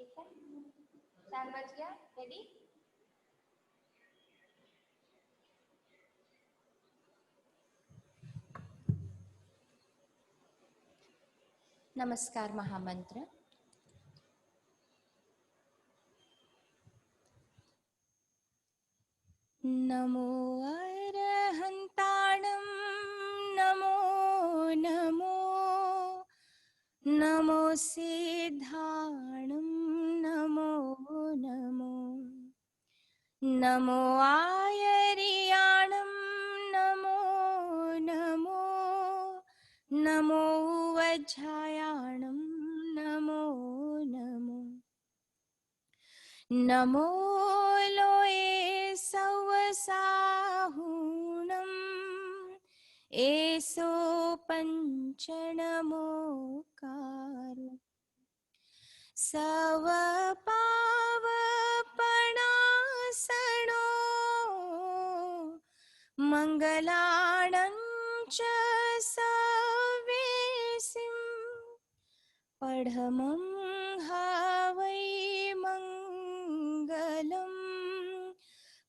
ठीक है, 4 बज गया। रेडी? नमस्कार महामंत्र। नमो अरहन्ताणं नमो नमो नमो सिद्धाणं नमो नमो नमो आयर्याणं नमो नमो नमो वज्रायाणं नमो नमो नमो लोये सवसाहुणम् एसो पञ्चनमोकारो सवपावपणासनो मङ्गलाणं च सवेसिं पढमं हवै मङ्गलम्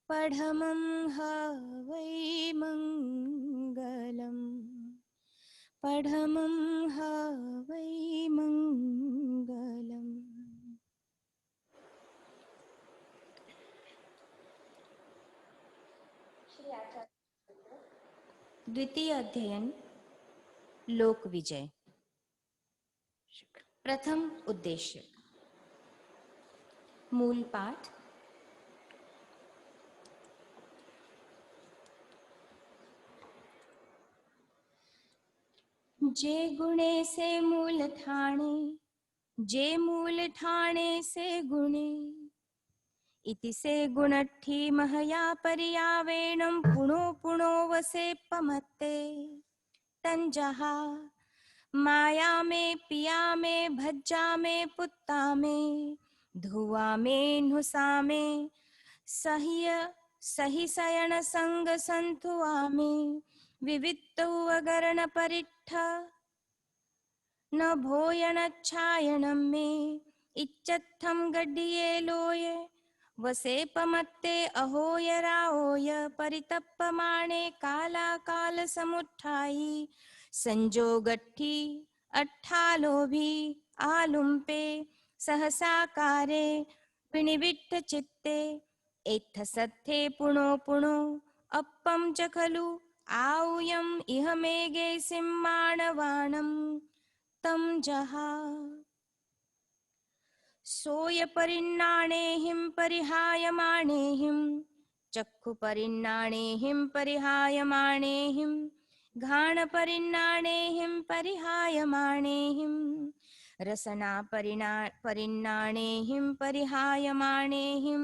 पढमं हवै मङ्गलम् पढमं हवै मङ्गलम्। द्वितीय अध्ययन लोक विजय। प्रथम उद्देश्य। मूल पाठ। जे गुणे से मूल ठाणे, जे मूल ठाणे से गुणे, इति से गुणठी महया पर्यावेणं पुनो पुनो वसे पमत्ते तंजहा माया में पिया में भज्जा में पुत्ता में धुआ में नुसा में सही सयन संग संतुआ में विवित्तु अगरण परिट्ठ न भोयन छायनम में इच्चत्थम गड्डिये लोये वसे पमत्ते अहोय राओय परितप्पमाणे काला काल समुत्थायी संजो गट्ठी अट्ठालोभी आलुम्पे सहसाकारे विनिविट्ठ चित्ते एत्थ सत्थे पुनो पुनो अप्पं च खलु आऊयम इह मेघे सिम्माणवाणम् तं जहा सोय परिन्नाणेहिं परिहायमाणेहिं चक्षु परिन्नाणेहिं परिहायमाणेहिं घाण परिन्नाणेहिं परिहायमाणेहिं रसना परिन्नाणेहिं परिहायमाणेहिं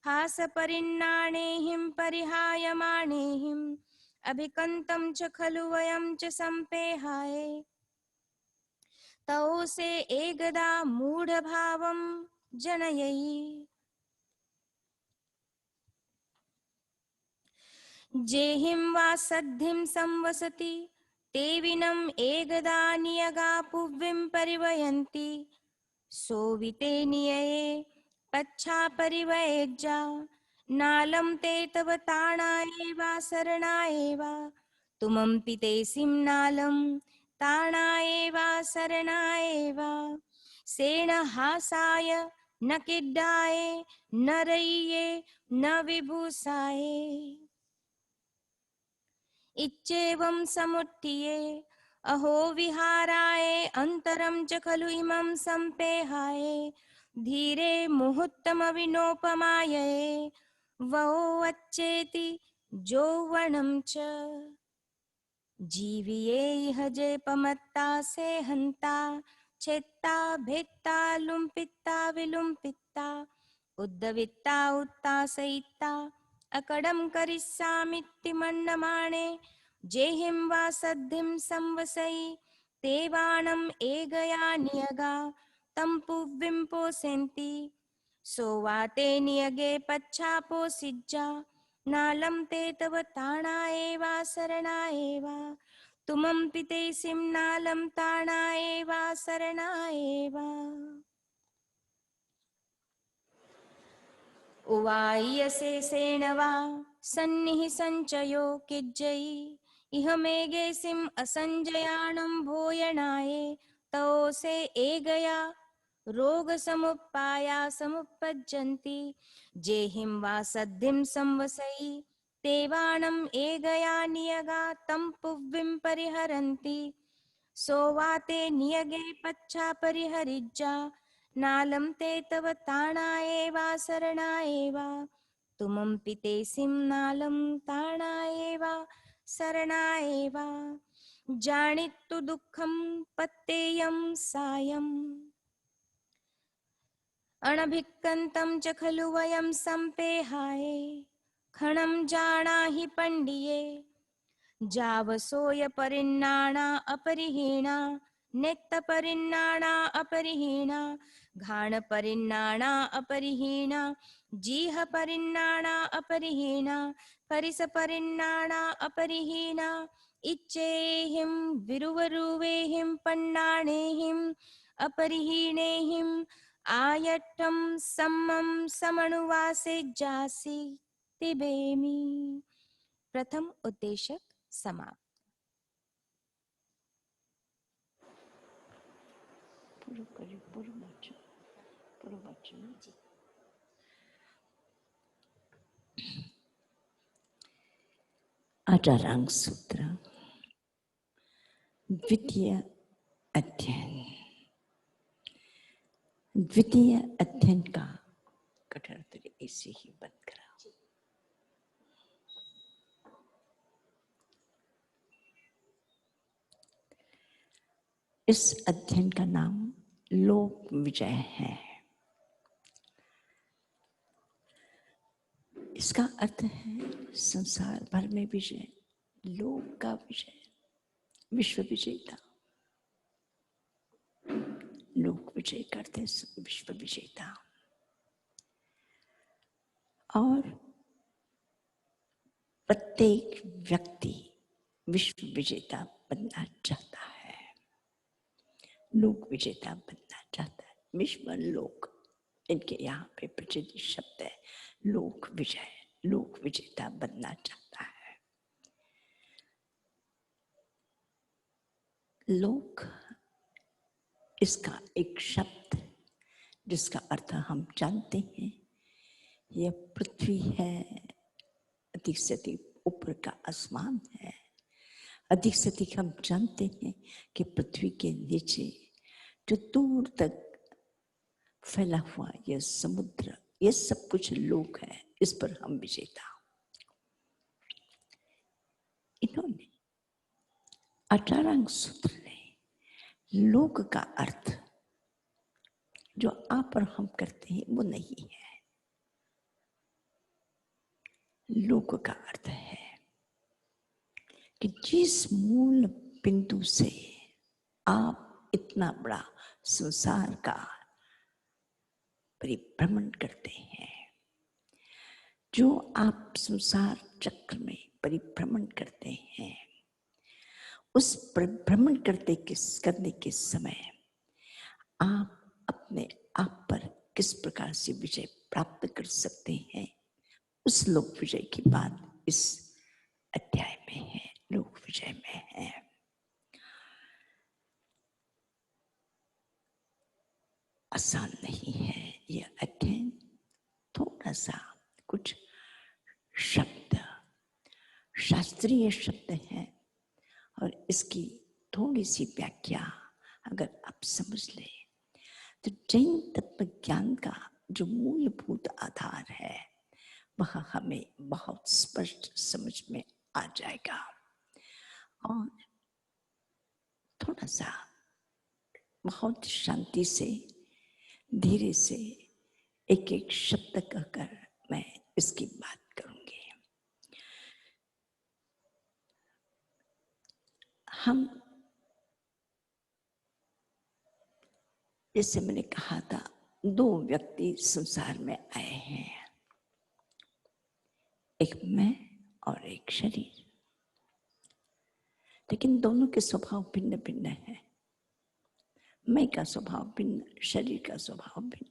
हास परिन्नाणेहिं परिहायमाणेहिं अभिकन्तं च खलु वयं च सम्पेहाये तौ से एकदा मूढ़ भावं जनयि जेहिं वा सद्धिं संवसति ते विनम् एकदा नियगा पुव्विं परिवयन्ति सोविते नियये पच्छा परिवयज्जा नालं ते तव ताणाये वा शरणाये वा तुमं पितेसिं नालं ताणाये वा शरणाये वा सेण हासाय न किड्डाये न रय्ये न विभूषाये इच्चेवं समुट्टिये अहो विहाराय अंतरं च खलु इमं सम्पेहाये धीरे मुहूर्तमविनोपमाये वो अच्छेति यौवनं च जीविये इह जे पमत्ता से हन्ता छेत्ता भेत्ता लुम्पित्ता विलुम्पित्ता उद्दवित्ता उत्तासयित्ता अकडं करिष्यामीति मन्यमाणे जेहिं वा सद्धिं संवसयि ते वाणम् एगया नियगा तं पुव्विं पोषयन्ति सोवाते नियगे पच्छापोषिज्जा नालं ते तव ताणाये वा शरणाये वा तुमं पितेसिं नालं ताणाये वा शरणाये वा। उवायसे सेनवा सन्निः सञ्चयो किज्जयि इह मेघेसिम् असञ्जयाणं भूयणाये तोसे एगया रोगसमुप्पाया समुपज्जन्ति जेहिं वा सद्धिं संवसयि तेवाणम् एगया नियगा तं पुव्विं परिहरन्ति सोवाते नियगे पच्छा परिहरिज्जा नालं ते तव ताणायेवा शरणायेवा तुमं पितेसिं नालं ताणायेवा शरणायेवा जानित्तु दुःखं पत्तेयं सायम् अनभिक्कन्तं च खलु वयं सम्पेहाये खणं जानाहि पण्डिये जावसोय परिन्नाणा अपरिहीणा नेत्तपरिन्नाणा अपरिहीणा घाण परिन्नाणा अपरिहीणा जीह परिन्नाणा अपरिहीणा परिसपरिन्नाणा अपरिहीणा इच्चेहिं विरुवरुवेहिं पन्नाणेहिं अपरिहीणेहिं आयट्टं सम्मं समनुवासे जासि तिबेमि। प्रथम उद्देशक समाप्त। आचारांग सूत्र द्वितीय अध्ययन। द्वितीय अध्ययन का कठोर ऐसे ही बंद करा। इस अध्ययन का नाम लोक विजय है। इसका अर्थ है संसार भर में विजय, लोक का विजय, विश्व विजेता। लोक विजय करते विश्व विजेता। और प्रत्येक व्यक्ति विश्व विजेता बनना चाहता है, लोक विजेता बनना चाहता है। विश्व लोक इनके यहाँ पे प्रचलित शब्द है। लोक विजय, लोक विजेता बनना चाहता है। लोक इसका एक शब्द जिसका अर्थ हम जानते हैं, यह पृथ्वी है, अधिक से अधिक ऊपर का आसमान है। अधिक से अधिक हम जानते हैं कि पृथ्वी के नीचे जो दूर तक फैला हुआ यह समुद्र, यह सब कुछ लोक है। इस पर हम विजेता। इन्होंने अठारंग सूत्र ने लोक का अर्थ जो आप और हम करते हैं वो नहीं है। लोक का अर्थ है कि जिस मूल बिंदु से आप इतना बड़ा संसार का परिभ्रमण करते हैं, जो आप संसार चक्र में परिभ्रमण करते हैं, उस परिभ्रमण करने के समय आप अपने आप पर किस प्रकार से विजय प्राप्त कर सकते हैं, उस लोक विजय की बात इस अध्याय में है, लोक विजय में है। आसान नहीं है यह अध्ययन। थोड़ा सा कुछ शब्द शास्त्रीय शब्द हैं और इसकी थोड़ी सी व्याख्या अगर आप समझ लें तो जैन तत्व ज्ञान का जो मूलभूत आधार है वह हमें बहुत स्पष्ट समझ में आ जाएगा। और थोड़ा सा बहुत शांति से धीरे से एक एक शब्द कहकर मैं इसकी बात करूंगी। हम जैसे मैंने कहा था, दो व्यक्ति संसार में आए हैं, एक मैं और एक शरीर। लेकिन दोनों के स्वभाव भिन्न भिन्न है। मैं का स्वभाव भिन्न, शरीर का स्वभाव भिन्न।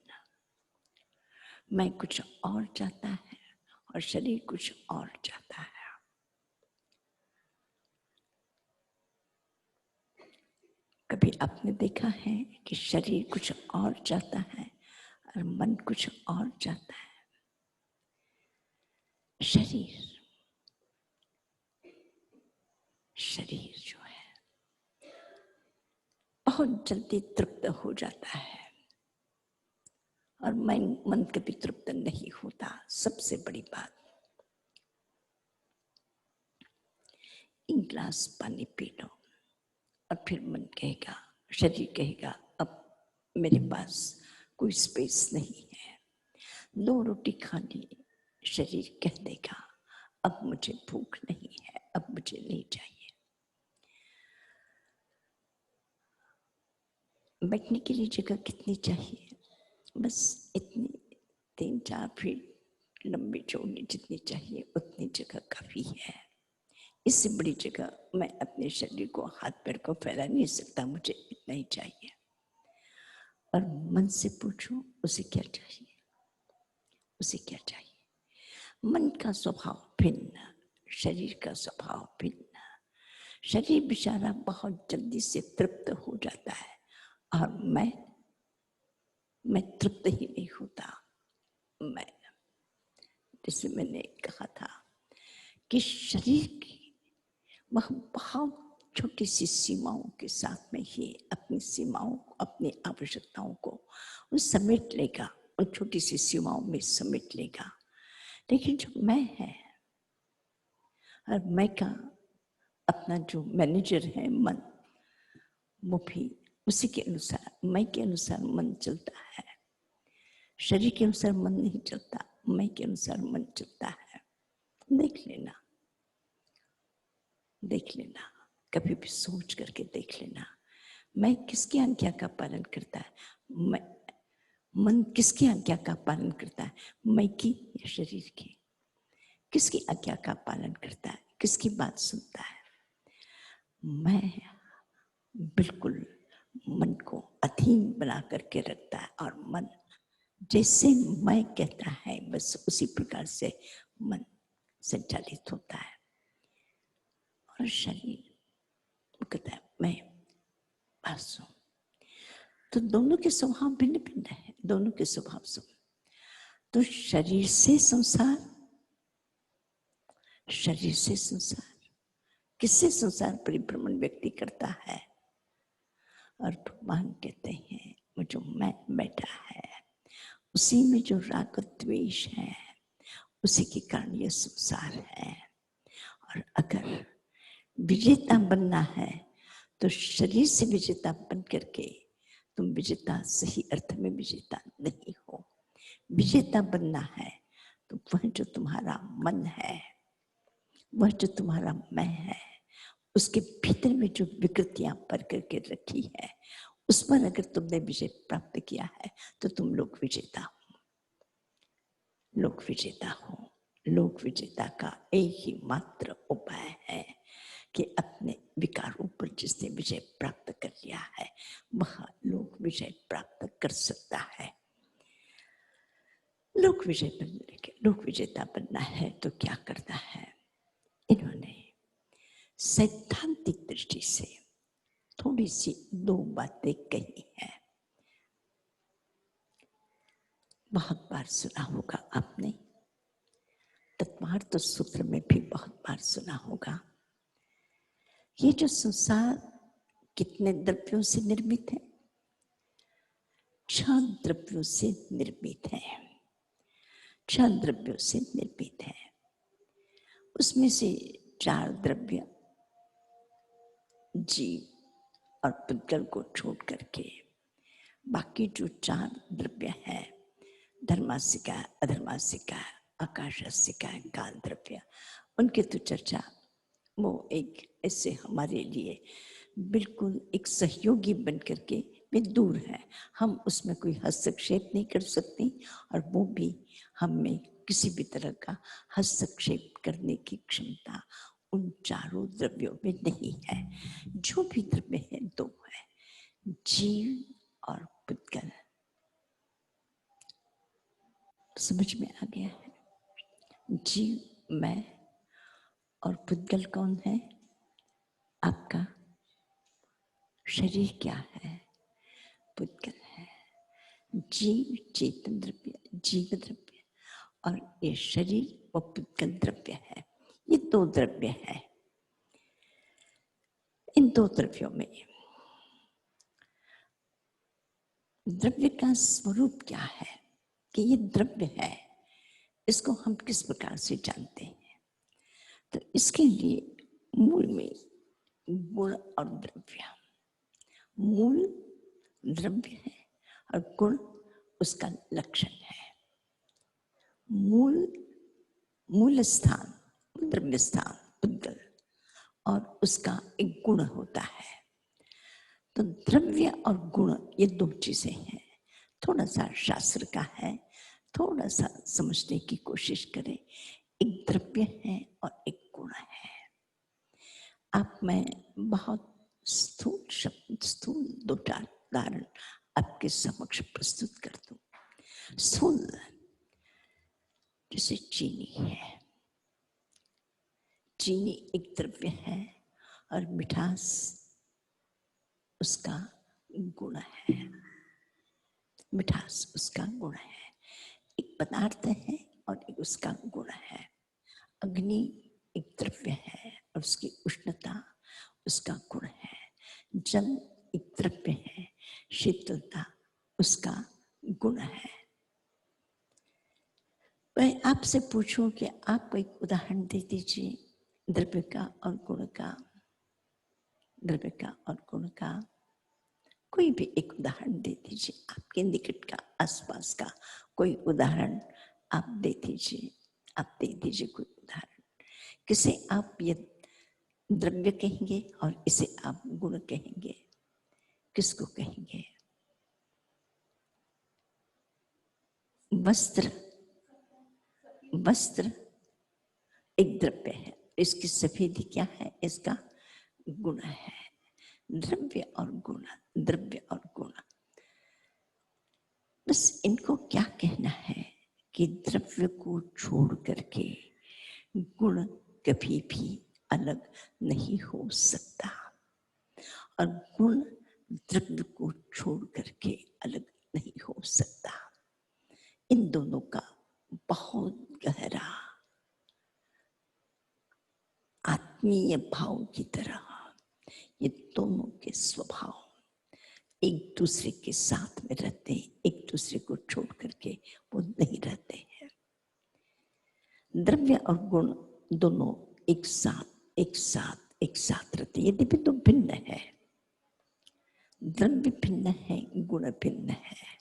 मैं कुछ और चाहता है और शरीर कुछ और चाहता है। कभी आपने देखा है कि शरीर कुछ और चाहता है और मन कुछ और चाहता है? शरीर जो है बहुत जल्दी तृप्त हो जाता है और मन कभी तृप्त नहीं होता। सबसे बड़ी बात, एक गिलास पानी पी लो और फिर मन कहेगा, शरीर कहेगा अब मेरे पास कोई स्पेस नहीं है। 2 रोटी खा ली, शरीर कह देगा अब मुझे भूख नहीं है, अब मुझे नहीं चाहिए। बैठने के लिए जगह कितनी चाहिए? बस इतनी 3-4 फीट लंबी चौड़ी जितनी चाहिए उतनी जगह काफी है। इससे बड़ी जगह मैं अपने शरीर को, हाथ पैर को फैला नहीं सकता, मुझे इतना ही चाहिए। और मन से पूछो उसे क्या चाहिए, उसे क्या चाहिए। मन का स्वभाव भिन्न, शरीर का स्वभाव भिन्न। शरीर बेचारा बहुत जल्दी से तृप्त हो जाता है और मैं तृप्त ही नहीं होता। मैं, जैसे मैंने कहा था कि शरीर की वह बहुत छोटी सी सीमाओं के साथ में ही अपनी सीमाओं, अपनी आवश्यकताओं को वो समेट लेगा, उन छोटी सी सीमाओं में समेट लेगा। लेकिन जो मैं है और मैं का अपना जो मैनेजर है मन, वो भी उसी के अनुसार, मैं के अनुसार मन चलता है। शरीर के अनुसार मन नहीं चलता, मैं के अनुसार मन चलता है। देख लेना, देख लेना, कभी भी सोच करके देख लेना, मैं किसकी आज्ञा का पालन करता है? मन किसकी आज्ञा का पालन करता है? मैं की या शरीर की? किसकी आज्ञा का पालन करता है? किसकी बात सुनता है? मैं बिल्कुल मन को अधीन बना करके रखता है और मन जैसे मैं कहता है बस उसी प्रकार से मन संचालित होता है। और शरीर कहता है मैं बस हूं। तो दोनों के स्वभाव भिन्न भिन्न है, दोनों के स्वभाव से। तो शरीर से संसार, शरीर से संसार, किससे संसार परिभ्रमण व्यक्ति करता है? और भगवान कहते हैं वो जो मैं बैठा है उसी में जो राग द्वेष है उसी के कारण ये संसार है। और अगर विजेता बनना है तो शरीर से विजेता बन करके तुम विजेता सही अर्थ में विजेता नहीं हो। विजेता बनना है तो वह जो तुम्हारा मन है, वह जो तुम्हारा मैं है, उसके भीतर में जो विकृतियां भर करके रखी है उस पर अगर तुमने विजय प्राप्त किया है तो तुम लोक विजेता हो। लोक विजेता हो। लोक विजेता का एक ही मात्र उपाय है कि अपने विकारों पर जिसने विजय प्राप्त कर लिया है वह लोक विजय प्राप्त कर सकता है। लोक विजय बनने के, लोक विजेता बनना है तो क्या करना है? इन्होंने सैद्धांतिक दृष्टि से थोड़ी सी 2 बातें कही हैं। बहुत बार सुना होगा आपने, तत्वार्थ सूत्र में भी बहुत बार सुना होगा। ये जो संसार कितने द्रव्यों से निर्मित है? 6 द्रव्यों से निर्मित है। 6 द्रव्यों से निर्मित है। उसमें से 4 द्रव्य जीव और पुद्गल को छोड़ करके बाकी जो 4 द्रव्य है, धर्मासिका, अधर्मासिका, आकाशासिका, काल द्रव्य, उनके तो चर्चा वो एक ऐसे हमारे लिए बिल्कुल एक सहयोगी बन करके वे दूर है। हम उसमें कोई हस्तक्षेप नहीं कर सकते और वो भी हम में किसी भी तरह का हस्तक्षेप करने की क्षमता उन 4 द्रव्यों में नहीं है। जो भी द्रव्य है 2 है, जीव और पुद्गल। समझ में आ गया है। जीव मैं और पुद्गल कौन है? आपका शरीर क्या है? पुद्गल है। जीव चेतन द्रव्य, जीव द्रव्य, और ये शरीर व पुद्गल द्रव्य है। ये दो द्रव्य है। इन दो द्रव्यों में द्रव्य का स्वरूप क्या है कि ये द्रव्य है, इसको हम किस प्रकार से जानते हैं? तो इसके लिए मूल में गुण और द्रव्य, मूल द्रव्य है और गुण उसका लक्षण है। मूल स्थान, द्रव्य स्थान पुद्गल, और उसका एक गुण होता है। तो द्रव्य और गुण ये दो चीजें हैं। थोड़ा सा शास्त्र का है, थोड़ा सा समझने की कोशिश करें। एक द्रव्य है और एक गुण है। अब मैं बहुत स्थूल शब्द, स्थूल दो चार उदाहरण आपके समक्ष प्रस्तुत कर दूं। स्थूल जैसे चीनी है। चीनी एक द्रव्य है और मिठास उसका गुण है। मिठास उसका गुण है। एक पदार्थ है और एक उसका गुण है। अग्नि एक द्रव्य है और उसकी उष्णता उसका गुण है। जल एक द्रव्य है, शीतलता उसका गुण है। मैं आपसे पूछूं कि आप एक उदाहरण दे दीजिए द्रव्य का और गुण का। द्रव्य का और गुण का कोई भी एक उदाहरण दे दीजिए। आपके निकट का, आसपास का कोई उदाहरण आप दे दीजिए। आप दे दीजिए कोई उदाहरण। किसे आप ये द्रव्य कहेंगे और इसे आप गुण कहेंगे? किसको कहेंगे? वस्त्र, वस्त्र एक द्रव्य है। इसकी सफेदी क्या है? इसका गुण है। द्रव्य और गुण, द्रव्य और गुण, बस इनको क्या कहना है कि द्रव्य को छोड़ करके गुण कभी भी अलग नहीं हो सकता, और गुण द्रव्य को छोड़ करके अलग नहीं हो सकता। इन दोनों का बहुत गहरा आत्मीय भाव की तरह ये दोनों के स्वभाव एक दूसरे के साथ में रहते हैं, एक दूसरे को छोड़ करके वो नहीं रहते हैं। द्रव्य और गुण दोनों एक साथ रहते हैं। यद्यपि तो भिन्न है, द्रव्य भिन्न है, गुण भिन्न है,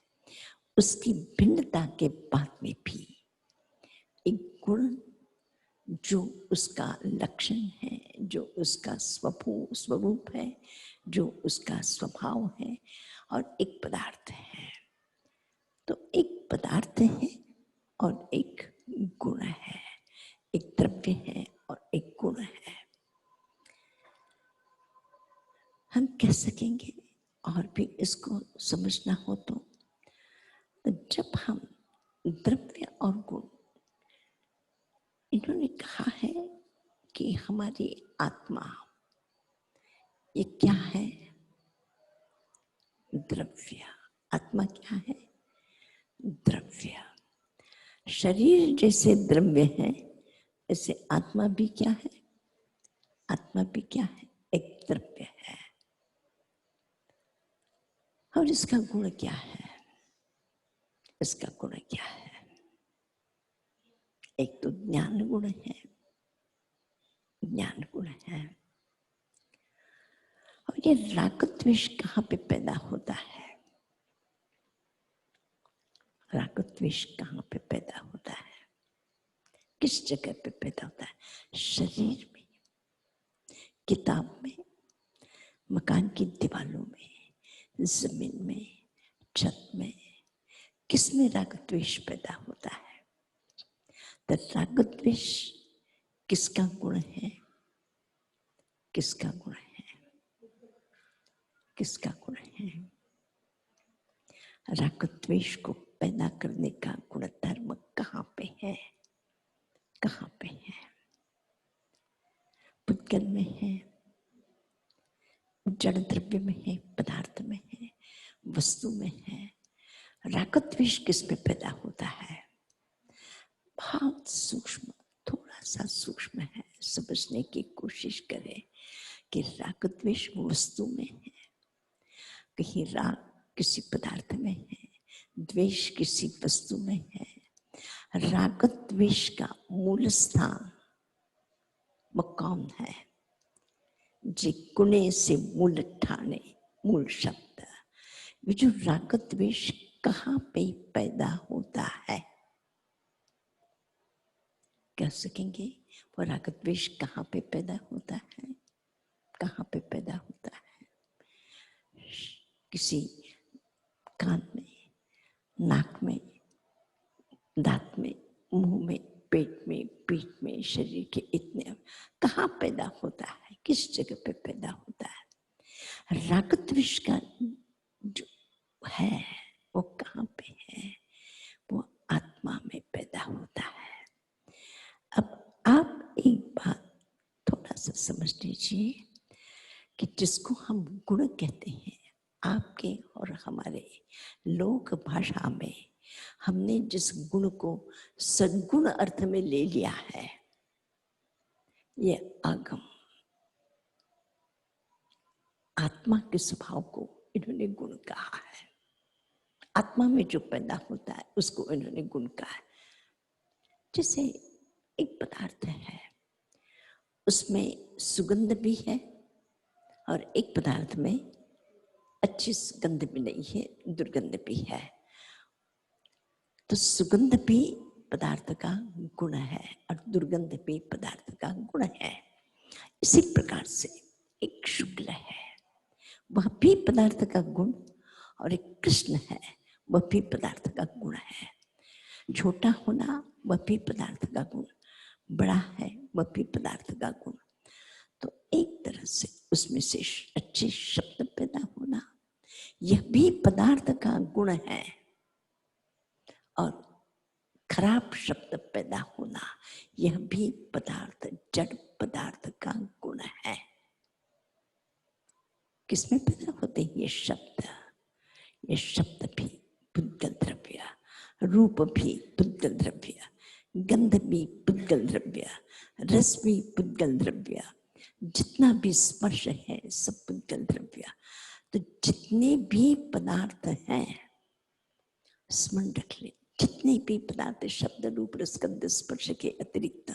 उसकी भिन्नता के बाद में भी एक गुण जो उसका लक्षण है, जो उसका स्वरूप है, जो उसका स्वभाव है, और एक पदार्थ है। तो एक पदार्थ है और एक गुण है, एक द्रव्य है और एक गुण है। हम कह सकेंगे और भी इसको समझना हो तो जब हम द्रव्य और गुण, इन्होंने कहा है कि हमारी आत्मा ये क्या है? द्रव्य। आत्मा क्या है? द्रव्य। शरीर जैसे द्रव्य है, ऐसे आत्मा भी क्या है? आत्मा भी क्या है? एक द्रव्य है। और इसका गुण क्या है? इसका गुण क्या है? एक तो ज्ञान गुण है, ज्ञान गुण है। और ये राग द्वेष कहाँ पे पैदा होता है? राग द्वेष कहाँ पे पैदा होता है? किस जगह पे पैदा होता है? शरीर में, किताब में, मकान की दीवारों में, जमीन में, छत में, किसमें राग द्वेष पैदा होता है? तो राग द्वेष किसका गुण है? किसका गुण है? किसका गुण है? राग द्वेष को पैदा करने का गुण धर्म कहाँ पे है? कहाँ पे है? पुद्गल में है, जड़ द्रव्य में है, पदार्थ में है, वस्तु में है। राग द्वेष किस में पैदा होता है? बहुत सूक्ष्म, थोड़ा सा सूक्ष्म है, समझने की कोशिश करें कि राग द्वेष वस्तु में है। कहीं राग किसी पदार्थ में है, द्वेष किसी वस्तु में है। राग द्वेष का मूल स्थान वो कौन है? जे गुणे से मूल ठाने, मूल शब्द। ये जो राग द्वेष कहाँ पे पैदा होता है? कह सकेंगे वो राग द्वेष कहाँ पे पैदा होता है? कहाँ पे पैदा होता है? किसी कान में, नाक में, दांत में, मुंह में, पेट में, पीठ में, शरीर के इतने कहाँ पैदा होता है? किस जगह पे पैदा होता है? राग द्वेष का जो है वो कहाँ पे है? वो आत्मा में पैदा होता है। अब आप एक बात थोड़ा सा समझ लीजिए कि जिसको हम गुण कहते हैं, आपके और हमारे लोक भाषा में हमने जिस गुण को सद्गुण अर्थ में ले लिया है, ये आगम, आत्मा के स्वभाव को इन्होंने गुण कहा है। आत्मा में जो पैदा होता है उसको इन्होंने गुण कहा है। जैसे एक पदार्थ है, उसमें सुगंध भी है और एक पदार्थ में अच्छी सुगंध भी नहीं है, दुर्गंध भी है। तो सुगंध भी पदार्थ का गुण है और दुर्गंध भी पदार्थ का गुण है। इसी प्रकार से एक शुक्ल है, वह भी पदार्थ का गुण, और एक कृष्ण है, वह भी पदार्थ का गुण है। छोटा होना वह भी पदार्थ का गुण, बड़ा है वह भी पदार्थ का गुण। तो एक तरह से उसमें से अच्छे शब्द पैदा होना यह भी पदार्थ का गुण है, और खराब शब्द पैदा होना यह भी पदार्थ, जड़ पदार्थ का गुण है। किसमें पैदा होते हैं ये शब्द? ये शब्द भी पुद्गल द्रव्य, रूप भी पुद्गल द्रव्य, गंध भी पुद्गल द्रव्य, रस भी पुद्गल द्रव्य, जितना भी स्पर्श है सब पुद्गल द्रव्य। तो जितने भी पदार्थ हैं, स्मरण रख ले, जितने भी पदार्थ शब्द रूप रस गंध स्पर्श के अतिरिक्त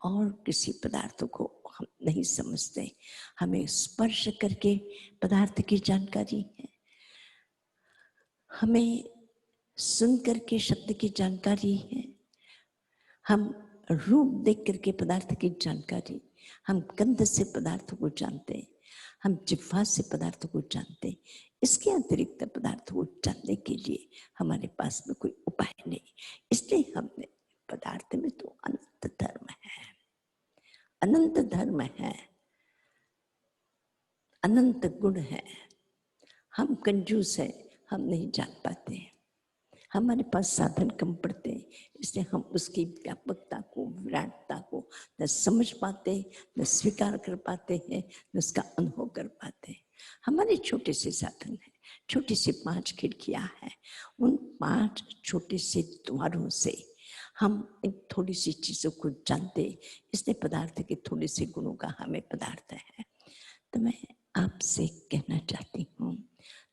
और किसी पदार्थ को हम नहीं समझते। हमें स्पर्श करके पदार्थ की जानकारी है, हमें सुन करके शब्द की जानकारी है, हम रूप देख करके पदार्थ की जानकारी, हम गंध से पदार्थ को जानते हैं, हम जिह्वा से पदार्थ को जानते हैं। इसके अतिरिक्त पदार्थ को जानने के लिए हमारे पास में कोई उपाय नहीं। इसलिए हमने पदार्थ में तो अनंत धर्म है, अनंत धर्म है, अनंत गुण है। हम कंजूस है, हम नहीं जान पाते, हमारे पास साधन कम पड़ते हैं, इसलिए हम उसकी व्यापकता को, विराटता को न समझ पाते, न स्वीकार कर पाते हैं, न उसका अनुभव कर पाते हैं। हमारे छोटे से साधन है, छोटी सी 5 खिड़कियां हैं, उन 5 छोटे से द्वारों से हम इन थोड़ी सी चीजों को जानते, इसलिए पदार्थ के थोड़े से गुणों का हमें पदार्थ है। तो मैं आपसे कहना चाहती हूँ,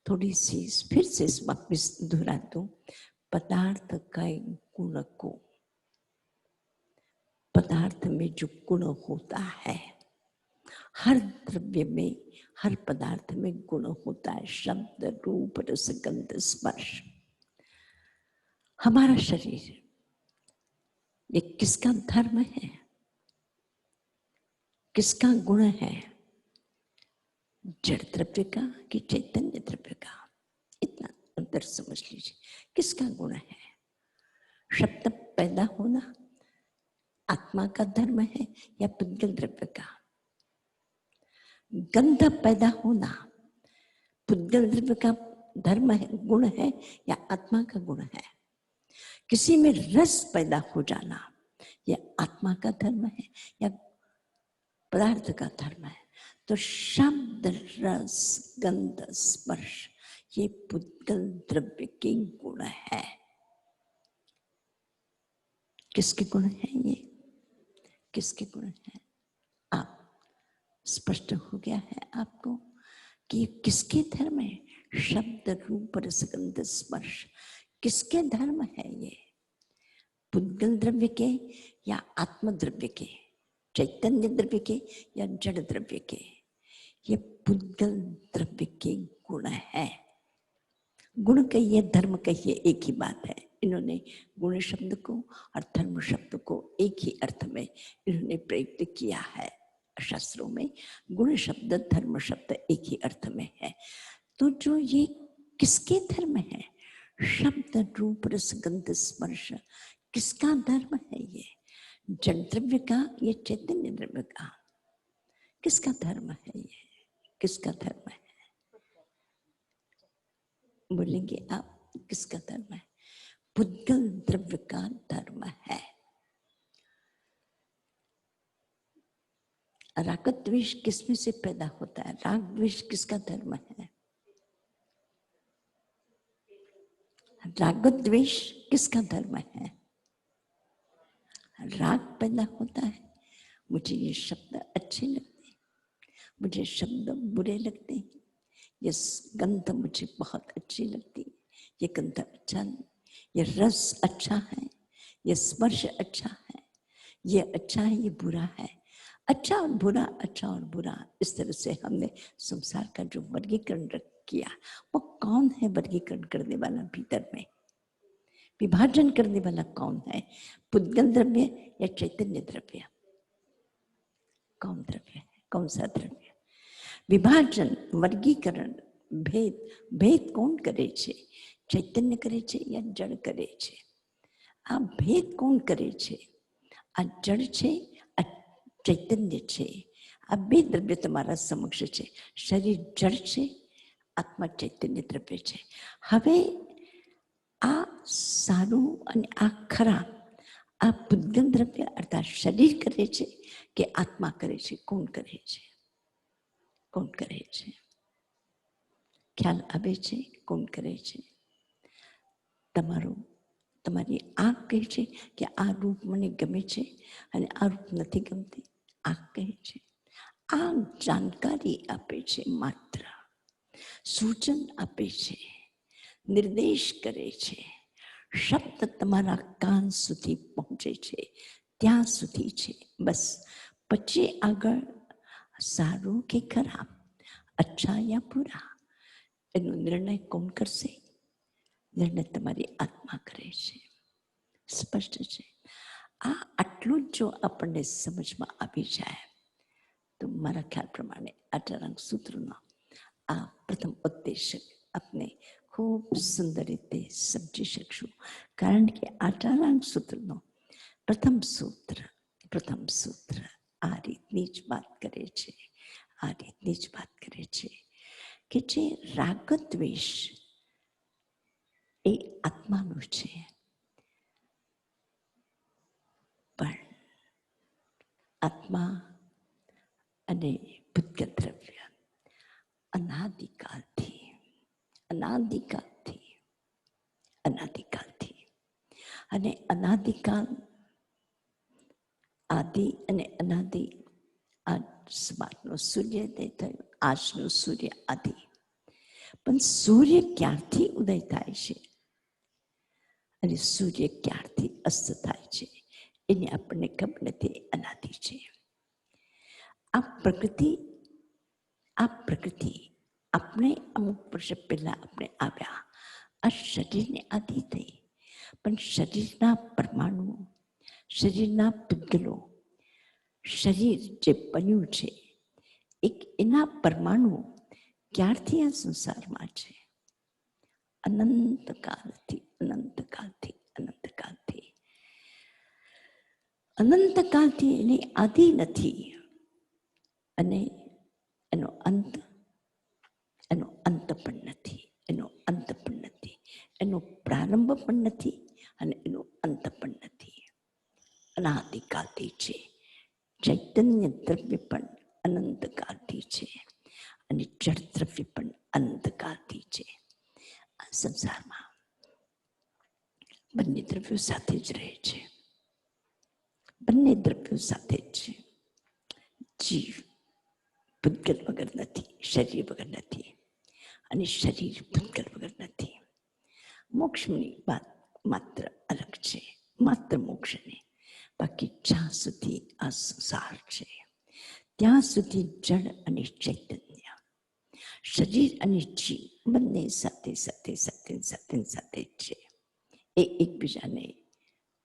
थोड़ी सी फिर से वापिस दोहरा दूं, पदार्थ का गुण को, पदार्थ में जो गुण होता है, हर द्रव्य में, हर पदार्थ में गुण होता है, शब्द रूप रस गंध स्पर्श। हमारा शरीर ये किसका धर्म है, किसका गुण है? जड़ द्रव्य का कि चैतन्य द्रव्य का? इतना अंतर समझ लीजिए, किसका गुण है? शब्द पैदा होना आत्मा का धर्म है या पुद्गल द्रव्य का? गंध पैदा होना पुद्गल द्रव्य का धर्म है, गुण है, या आत्मा का गुण है? किसी में रस पैदा हो जाना, यह आत्मा का धर्म है या पदार्थ का धर्म है। तो शब्द, रस, गंध, स्पर्श ये पुद्गल द्रव्य के गुण है। किसके गुण है ये? किसके गुण है? आप स्पष्ट हो गया है आपको कि ये किसके धर्म है? शब्द, रूप, रस, गंध, स्पर्श किसके धर्म है ये? पुद्गल द्रव्य के या आत्म द्रव्य के, चैतन्य द्रव्य के या जड़ द्रव्य के? ये पुद्गल द्रव्य के गुण है। गुण कहिए, धर्म कहिए, एक ही बात है। इन्होंने गुण शब्द को और धर्म शब्द को एक ही अर्थ में इन्होंने प्रयुक्त किया है। शास्त्रों में गुण शब्द, धर्म शब्द एक ही अर्थ में है। तो जो ये किसके धर्म है? शब्द, रूप, रस, गंध, स्पर्श किसका धर्म है ये? जड़ द्रव्य का या चैतन्य द्रव्य का? किसका धर्म है ये? किसका धर्म है? बोलेंगे आप, किसका धर्म है? पुद्गल द्रव्य का धर्म है। राग द्वेष किसमें से पैदा होता है? राग द्वेष किसका धर्म है? राग द्वेष किसका धर्म है? राग पैदा होता है, मुझे ये शब्द अच्छे लगते हैं, मुझे शब्द बुरे लगते हैं, ये गंध मुझे बहुत अच्छी लगती है, ये गंध अच्छा नहीं, ये रस अच्छा है, ये स्पर्श अच्छा है, ये अच्छा है, ये बुरा है। अच्छा और बुरा, अच्छा और बुरा, इस तरह से हमने संसार का जो वर्गीकरण किया, वो कौन है वर्गीकरण करने वाला? भीतर में विभाजन करने वाला कौन है? पुद्गल द्रव्य या चैतन्य द्रव्य? कौन द्रव्य है? कौन सा द्रव्य? विभाजन, वर्गीकरण, भेद, भेद कौन करे छे? चैतन्य करे छे या जड़ करे छे? आ भेद कौन करे छे? आ जड़ छे, आ चैतन्य छे? आ बे द्रव्य तमारा समक्ष छे। शरीर जड़ छे, आत्मा चैतन्य द्रव्य छे। हवे आ सारू अने आ खराब, आ पुद्गल द्रव्य अर्थात शरीर करे छे कि आत्मा करे छे? कोण करे छे? कोण करे छे? ख्याल आवे छे? कोण करे छे? તમારું, તમારી આંખ કહે છે કે આ રૂપ મને ગમે છે અને આ રૂપ નથી ગમતી. આંખ કહે છે, આ જાણકારી આપે છે, માત્ર સૂચન આપે છે, નિર્દેશ કરે છે. શબ્દ તમારા કાન સુધી પહોંચે છે, ત્યાં સુધી છે, બસ. પછી આગળ સારું કે ખરાબ, અચ્છા યા બુરા, એનો નિર્ણય કોણ કરશે? નિર્ણય તમારી આત્મા કરે છે. સ્પષ્ટ છે. આ આટલું જ જો આપણને સમજમાં આવી જાય તો મારા ખ્યાલ પ્રમાણે આચરણ સૂત્રનો આ પ્રથમ ઉદ્દેશ્ય આપને ખૂબ સુંદર રીતે સમજી શકશું. કારણ કે આચરણ સૂત્રનો પ્રથમ સૂત્ર આ રીતની જ વાત કરે છે. આ રીતની જ વાત કરે છે કે જે રાગ દ્વેષ એ આત્માનું છે, પણ આત્મા અને પુદ્ગલ દ્રવ્ય અનાદિકાલથી અને અનાદિકાલ, આદિ અને અનાદિ, આ સવારનો સૂર્યોદય થયો, આજનો સૂર્ય આદિ. પણ સૂર્ય ક્યારથી ઉદય થાય છે અને સૂર્ય ક્યારથી અસ્ત થાય છે એની આપણને ખબર નથી. અનાદિ છે. આ પ્રકૃતિ આપણે અમુક વર્ષ પહેલા આપણે આવ્યા, આ શરીરને આદિ થઈ. પણ શરીરના પરમાણુઓ, શરીરના પુદ્ગલો, શરીર જે બન્યું છે એક એના પરમાણુઓ ક્યારથી આ સંસારમાં છે? અનંતકાલથી. એની આદિ નથી અને એનો અંત પણ નથી, એનો પ્રારંભ પણ નથી અને એનું અંત પણ નથી. અનાદિકાલથી છે. ચૈતન્ય દ્રવ્ય પણ અનંતકાલથી છે અને જળ દ્રવ્ય પણ અનંતકાલથી છે. આ સંસારમાં બંને દ્રવ્યો સાથે જ રહે છે. બંને દ્રવ્યો સાથે જ છે. જીવ ભૂતગલ વગર નથી, શરીર વગર નથી, અને શરીર ભૂતગલ વગર નથી. મોક્ષની વાત માત્ર અલગ છે, માત્ર મોક્ષની. બાકી જ્યાં સુધી આ સંસાર છે ત્યાં સુધી જળ અને ચૈતન્ય, શરીર અને જીવ બંને સાથે સાથે સાથે સાથે સાથે છે. એ એકબીજાને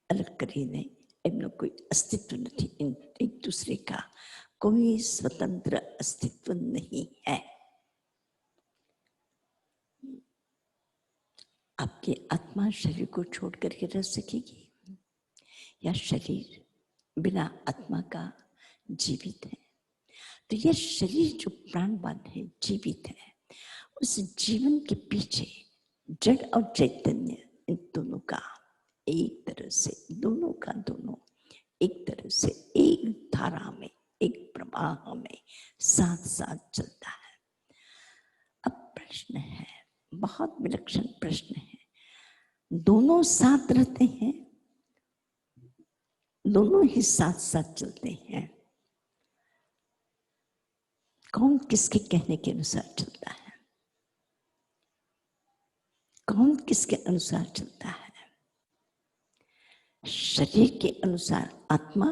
અલગ કરીને એમનું કોઈ અસ્તિત્વ નથી. એક दूसरे का कोई स्वतंत्र अस्तित्व नहीं है. आपकी आत्मा शरीर को छोड़ करके रह सकेगी या शरीर बिना आत्मा का जीवित है? तो यह शरीर जो प्राणवान है, जीवित है, उस जीवन के पीछे जड़ और चैतन्य, इन दोनों का एक तरह से, दोनों का दोनों एक तरह से एक धारा में, एक प्रवाह में साथ साथ चलता है. अब प्रश्न है, बहुत विलक्षण प्रश्न है. दोनों साथ रहते हैं, दोनों ही साथ साथ चलते हैं. कौन किसके कहने के अनुसार चलता है? कौन किसके अनुसार चलता है? शरीर के अनुसार आत्मा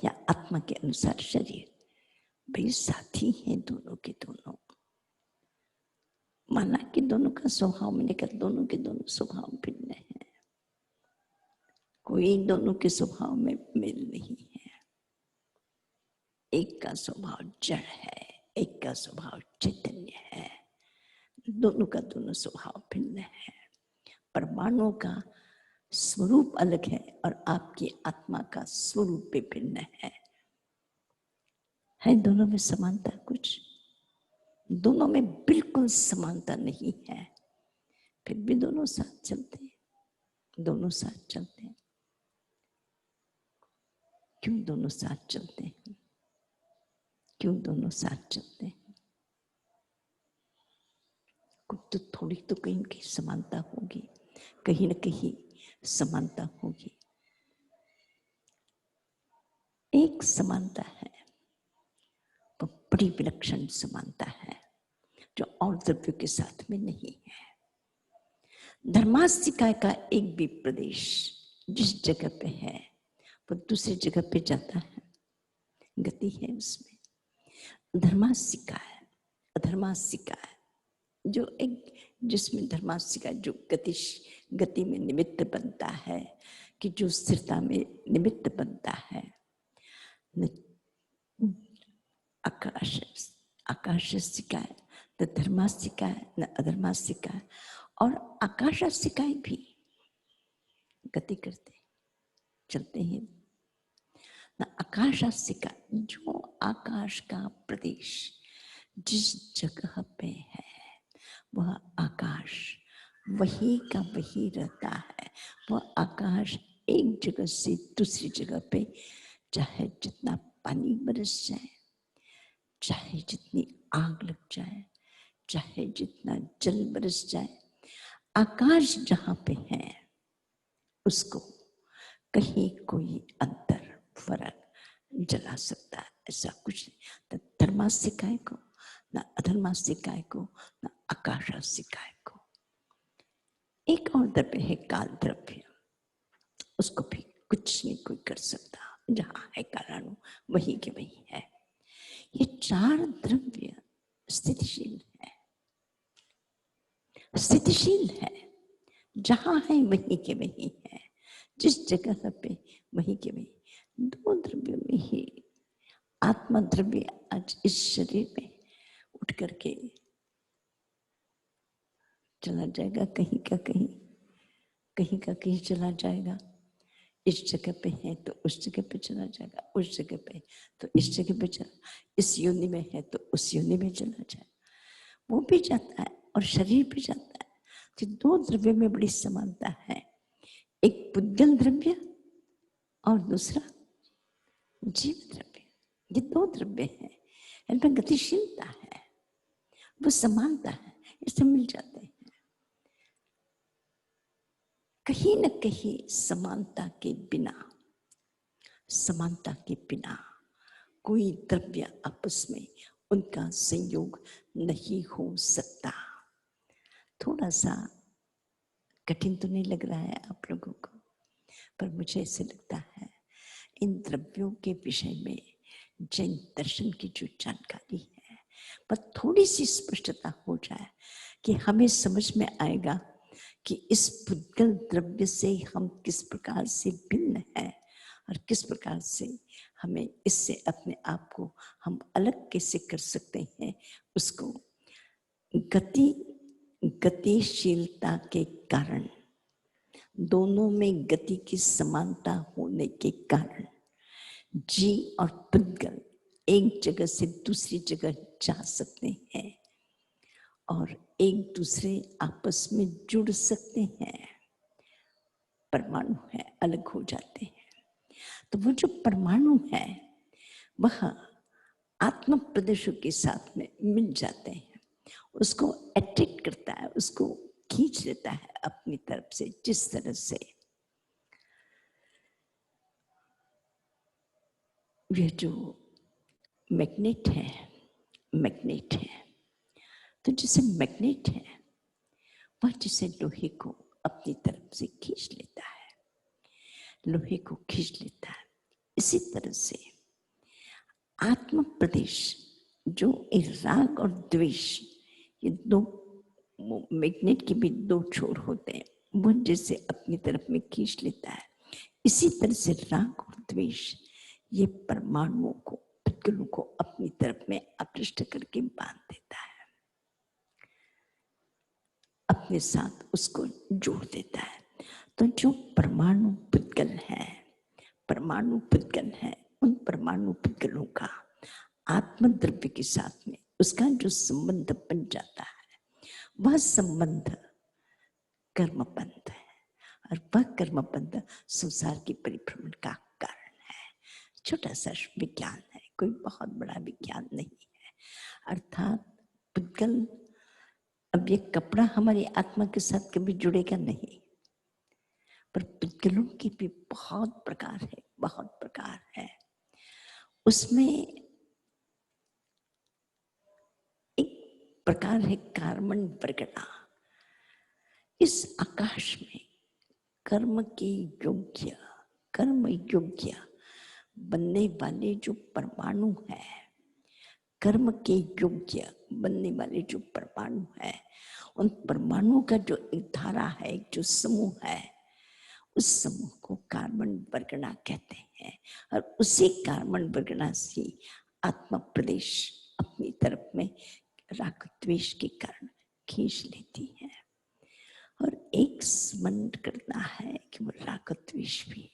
या आत्मा के अनुसार शरीर? भाई साथी हैं दोनों के दोनों. माना कि दोनों का स्वभाव मिलकर दोनों के दोनों स्वभाव भिन्न है. कोई दोनों के स्वभाव में मेल नहीं है. एक का स्वभाव जड़ है, एक का स्वभाव चैतन्य है. दोनों का दोनों स्वभाव भिन्न है. परमाणु का स्वरूप अलग है और आपकी आत्मा का स्वरूप भी भिन्न है दोनों में समानता? कुछ दोनों में बिल्कुल समानता नहीं है. फिर भी दोनों साथ चलते हैं. दोनों साथ चलते हैं. क्यों दोनों साथ चलते हैं? क्यों दोनों साथ चलते हैं? कुछ तो थोड़ी तो कहीं की समानता होगी, कहीं न कहीं समानता होगी. एक समानता है, वो बड़ी विलक्षण समानता है जो और द्रव्यों के साथ में नहीं है. धर्मास्तिकाय का एक भी प्रदेश जिस जगह पे है वो दूसरी जगह पे जाता है, गति है उसमें. धर्मास्तिकाय, अधर्मास्तिकाय जो एक, जिसमें धर्मास्तिकाय जो गति में निमित्त बनता है, कि जो स्थिरता में निमित्त बनता है. आकाशास्तिकाय, न धर्मास्तिकाय न अधर्मास्तिकाय. और आकाशास्तिकाय भी गति करते चलते हैं. न आकाशास्तिकाय जो आकाश का प्रदेश जिस जगह पे है वह आकाश वही का वही रहता है. वह आकाश एक जगह से दूसरी जगह पे चाहे जितना पानी बरस जाए, चाहे जितनी आग लग जाए, चाहे जितना जल बरस जाए, आकाश जहाँ पे है उसको कहीं कोई अंतर फर्क जला सकता है, ऐसा कुछ नहीं. न धर्मास्तिकाय को, न अधर्मास्तिकाय को, न आकाशास्तिकाय को. एक और द्रव्य है काल द्रव्य, उसको भी कुछ नहीं कोई कर सकता. जहाँ है कालाणु वही के वही है. ये चार द्रव्य स्थितिशील है, स्थितिशील है. जहाँ है वही के वही है, जिस जगह पे वही के वही. दो द्रव्यों में ही आत्मा द्रव्य आज इस शरीर में उठ करके चला जाएगा, कहीं का कहीं, कहीं का कहीं चला जाएगा. इस जगह पे है तो उस जगह पे चला जाएगा, उस जगह पे तो इस जगह पे चला, इस योनि में है तो उस योनि में चला जाएगा. वो भी जाता है और शरीर भी जाता है. तो दो द्रव्य में बड़ी समानता है. एक पुद्गल द्रव्य और दूसरा जीव द्रव्य। ये दो द्रव्य हैं, इनमें गतिशीलता है, वो समानता है, इससे मिल जाते हैं। कहीं न कहीं समानता के बिना कोई द्रव्य आपस में उनका संयोग नहीं हो सकता। थोड़ा सा कठिन तो नहीं लग रहा है आप लोगों को, पर मुझे ऐसे लगता है इन द्रव्यों के विषय में जैन दर्शन की जो जानकारी है, पर थोड़ी सी स्पष्टता हो जाए कि हमें समझ में आएगा कि इस पुद्गल द्रव्य से हम किस प्रकार से भिन्न हैं और किस प्रकार से हमें इससे अपने आप को हम अलग कैसे कर सकते हैं। उसको गतिशीलता के कारण, दोनों में गति की समानता होने के कारण जी और पुद्गल एक जगह से दूसरी जगह जा सकते हैं और एक दूसरे आपस में जुड़ सकते हैं। परमाणु है, अलग हो जाते हैं। तो वो जो परमाणु है वह आत्म प्रदेशों के साथ में मिल जाते हैं, उसको अट्रैक्ट करता है, उसको खींच लेता है अपनी तरफ से। जिस तरह से यह जो मैग्नेट है, तो जैसे मैग्नेट है वह जिसे लोहे को अपनी तरफ से खींच लेता है, लोहे को खींच लेता है। इसी तरह से आत्म प्रदेश जो एक राग और द्वेष, ये दो मैग्नेट के भी दो छोर होते हैं, वो जैसे अपनी तरफ में खींच लेता है, इसी तरह से राग और द्वेष ये परमाणुओं को, पुद्गलों को अपनी तरफ में आकृष्ट करके बांध देता है, अपने साथ उसको जोड़ देता है। तो जो परमाणु पुद्गल है, उन परमाणु पुद्गलों का आत्मद्रव्य के साथ में उसका जो संबंध बन जाता है, वह संबंध कर्मबंध है और वह कर्मबंध संसार की परिभ्रमण का कारण है। छोटा सा विज्ञान है, कोई बहुत बड़ा विज्ञान नहीं है। अर्थात पुद्गल, अब ये कपड़ा हमारी आत्मा के साथ कभी जुड़ेगा नहीं, पर पुद्गलों के भी बहुत प्रकार है। उसमें एक प्रकार है कार्बन वर्गना। इस आकाश में कर्म योग्य बनने वाले जो परमाणु है, कर्म के योग्य बनने वाले जो परमाणु है, उन परमाणुओं का जो एक धारा है, जो समूह है, उस समूह को कार्बन वर्गना कहते हैं। और उसी कार्बन वर्गना से आत्म प्रदेश अपनी तरफ में राग द्वेष के कारण खींच लेती है। और एक स्मरण करना है कि वो राग द्वेष भी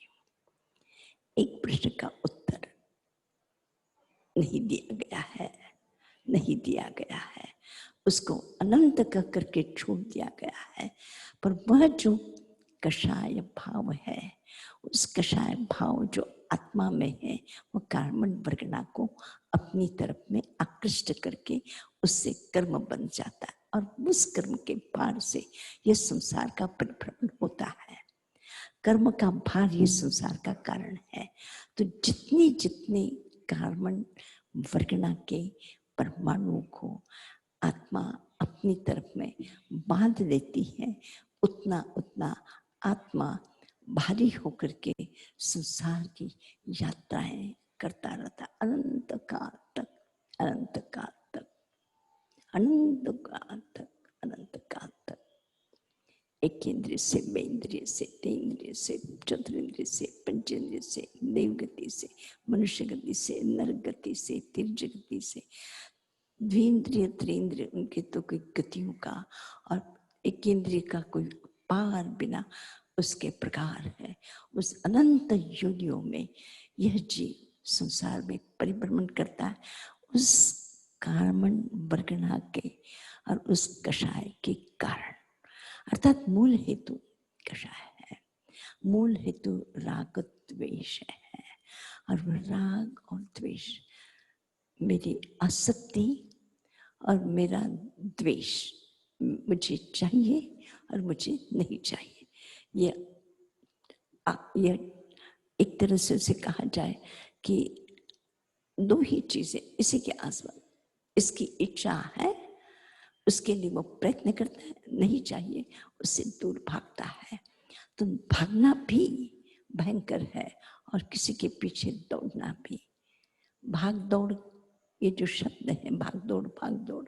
एक प्रश्न का उत्तर नहीं दिया गया है, उसको अनंत का करके छोड़ दिया गया है। पर वह जो कषाय भाव है, उस कषाय भाव जो आत्मा में है, वो कार्बन वर्गना को अपनी तरफ में आकृष्ट करके उससे कर्म बन जाता है और उस कर्म के भार से यह संसार का परिभ्रमण होता है। कर्म का भार ये संसार का कारण है। तो जितनी कार्बन वर्गना के परमाणुओं को आत्मा अपनी तरफ में बांध लेती है, उतना आत्मा भारी होकर के संसार की यात्राएं करता रहता अनंत काल तक। एक इंद्रिय से, बे इंद्रिय से, तीन इंद्रिय से, चतुर्ंद्रिय से, पंचेंद्रिय से, देव गति से, मनुष्य गति से, नर गति से, तिर्ज गति से, द्विंद्रिय त्रिंद्रिय, उनके तो कोई गतियों का और एक इंद्रिय का कोई पार बिना उसके प्रकार है। उस अनंत योनियों में यह जीव संसार में परिभ्रमण करता है, उस कार्बन वर्गना के और उस कषाय के कारण। अर्थात मूल हेतु कषाय है, मूल हेतु राग द्वेष है, और वह राग और द्वेष मेरी आसक्ति और मेरा द्वेष, मुझे चाहिए और मुझे नहीं चाहिए, ये एक तरह से उसे कहा जाए कि दो ही चीजें इसी के आसपास, इसकी इच्छा है, उसके लिए वो प्रयत्न करता है, नहीं चाहिए उससे दूर भागता है। तो भागना भी भयंकर है और किसी के पीछे दौड़ना भी। भाग दौड़, ये जो शब्द है भाग दौड़,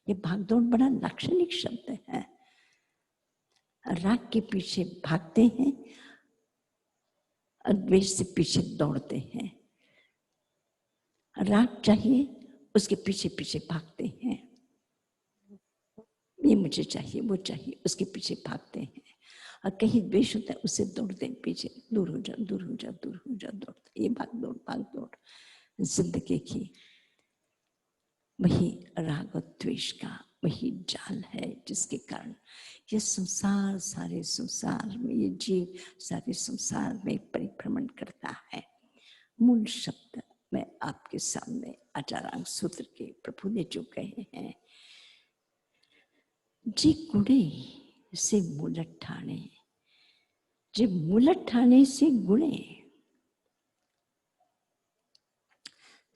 ये भाग दौड़ बड़ा लाक्षणिक शब्द है। राग के पीछे भागते हैं और द्वेष से पीछे दौड़ते हैं। राग चाहिए, उसके पीछे पीछे भागते हैं, ये मुझे चाहिए, वो चाहिए, उसके पीछे भागते हैं। और कहीं द्वेष होता है, उससे दौड़ते हैं पीछे, दूर हो जाओ, दूर हो जाओ, दूर हो जाओ, दौड़ते। ये भाग दौड़ जिंदगी की वही राग और द्वेष का वही जाल है, जिसके कारण ये संसार, सारे संसार में, ये जीव सारे संसार में परिभ्रमण करता है। मूल शब्द मैं आपके सामने आचारांग सूत्र के प्रभु ने जो कहे हैं, जे गुणे से मूलत ठाणे, जे मूलत ठाणे से गुणे।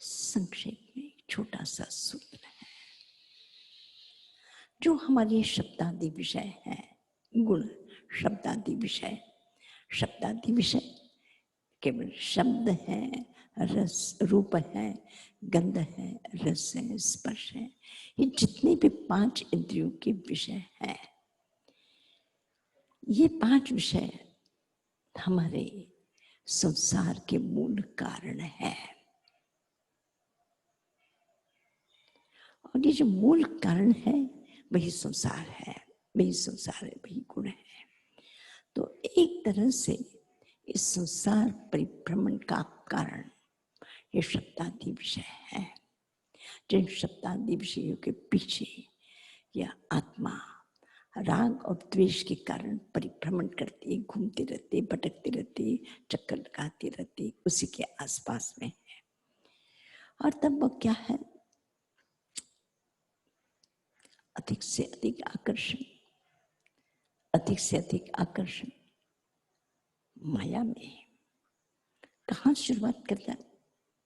संक्षेप में छोटा सा सूत्र है जो हमारे शब्दादि विषय है। गुण शब्दादि विषय, शब्दादि विषय केवल शब्द है, रस रूप है, गंध है, रस है, स्पर्श है, ये जितने भी 5 इंद्रियों के विषय हैं, ये 5 विषय हमारे संसार के मूल कारण है। और ये जो मूल कारण है वही संसार है, वही संसार है, वही गुण है। तो एक तरह से इस संसार परिभ्रमण का कारण ये शब्दादि विषय है। जिन शब्दादि विषयों के पीछे यह आत्मा राग और द्वेष के कारण परिभ्रमण करती, घूमती रहती, भटकती रहती, चक्कर लगाती रहती, उसी के आसपास में है। और तब वो क्या है, अधिक से अधिक आकर्षण, अधिक से अधिक आकर्षण माया में। कहाँ शुरुआत करता है?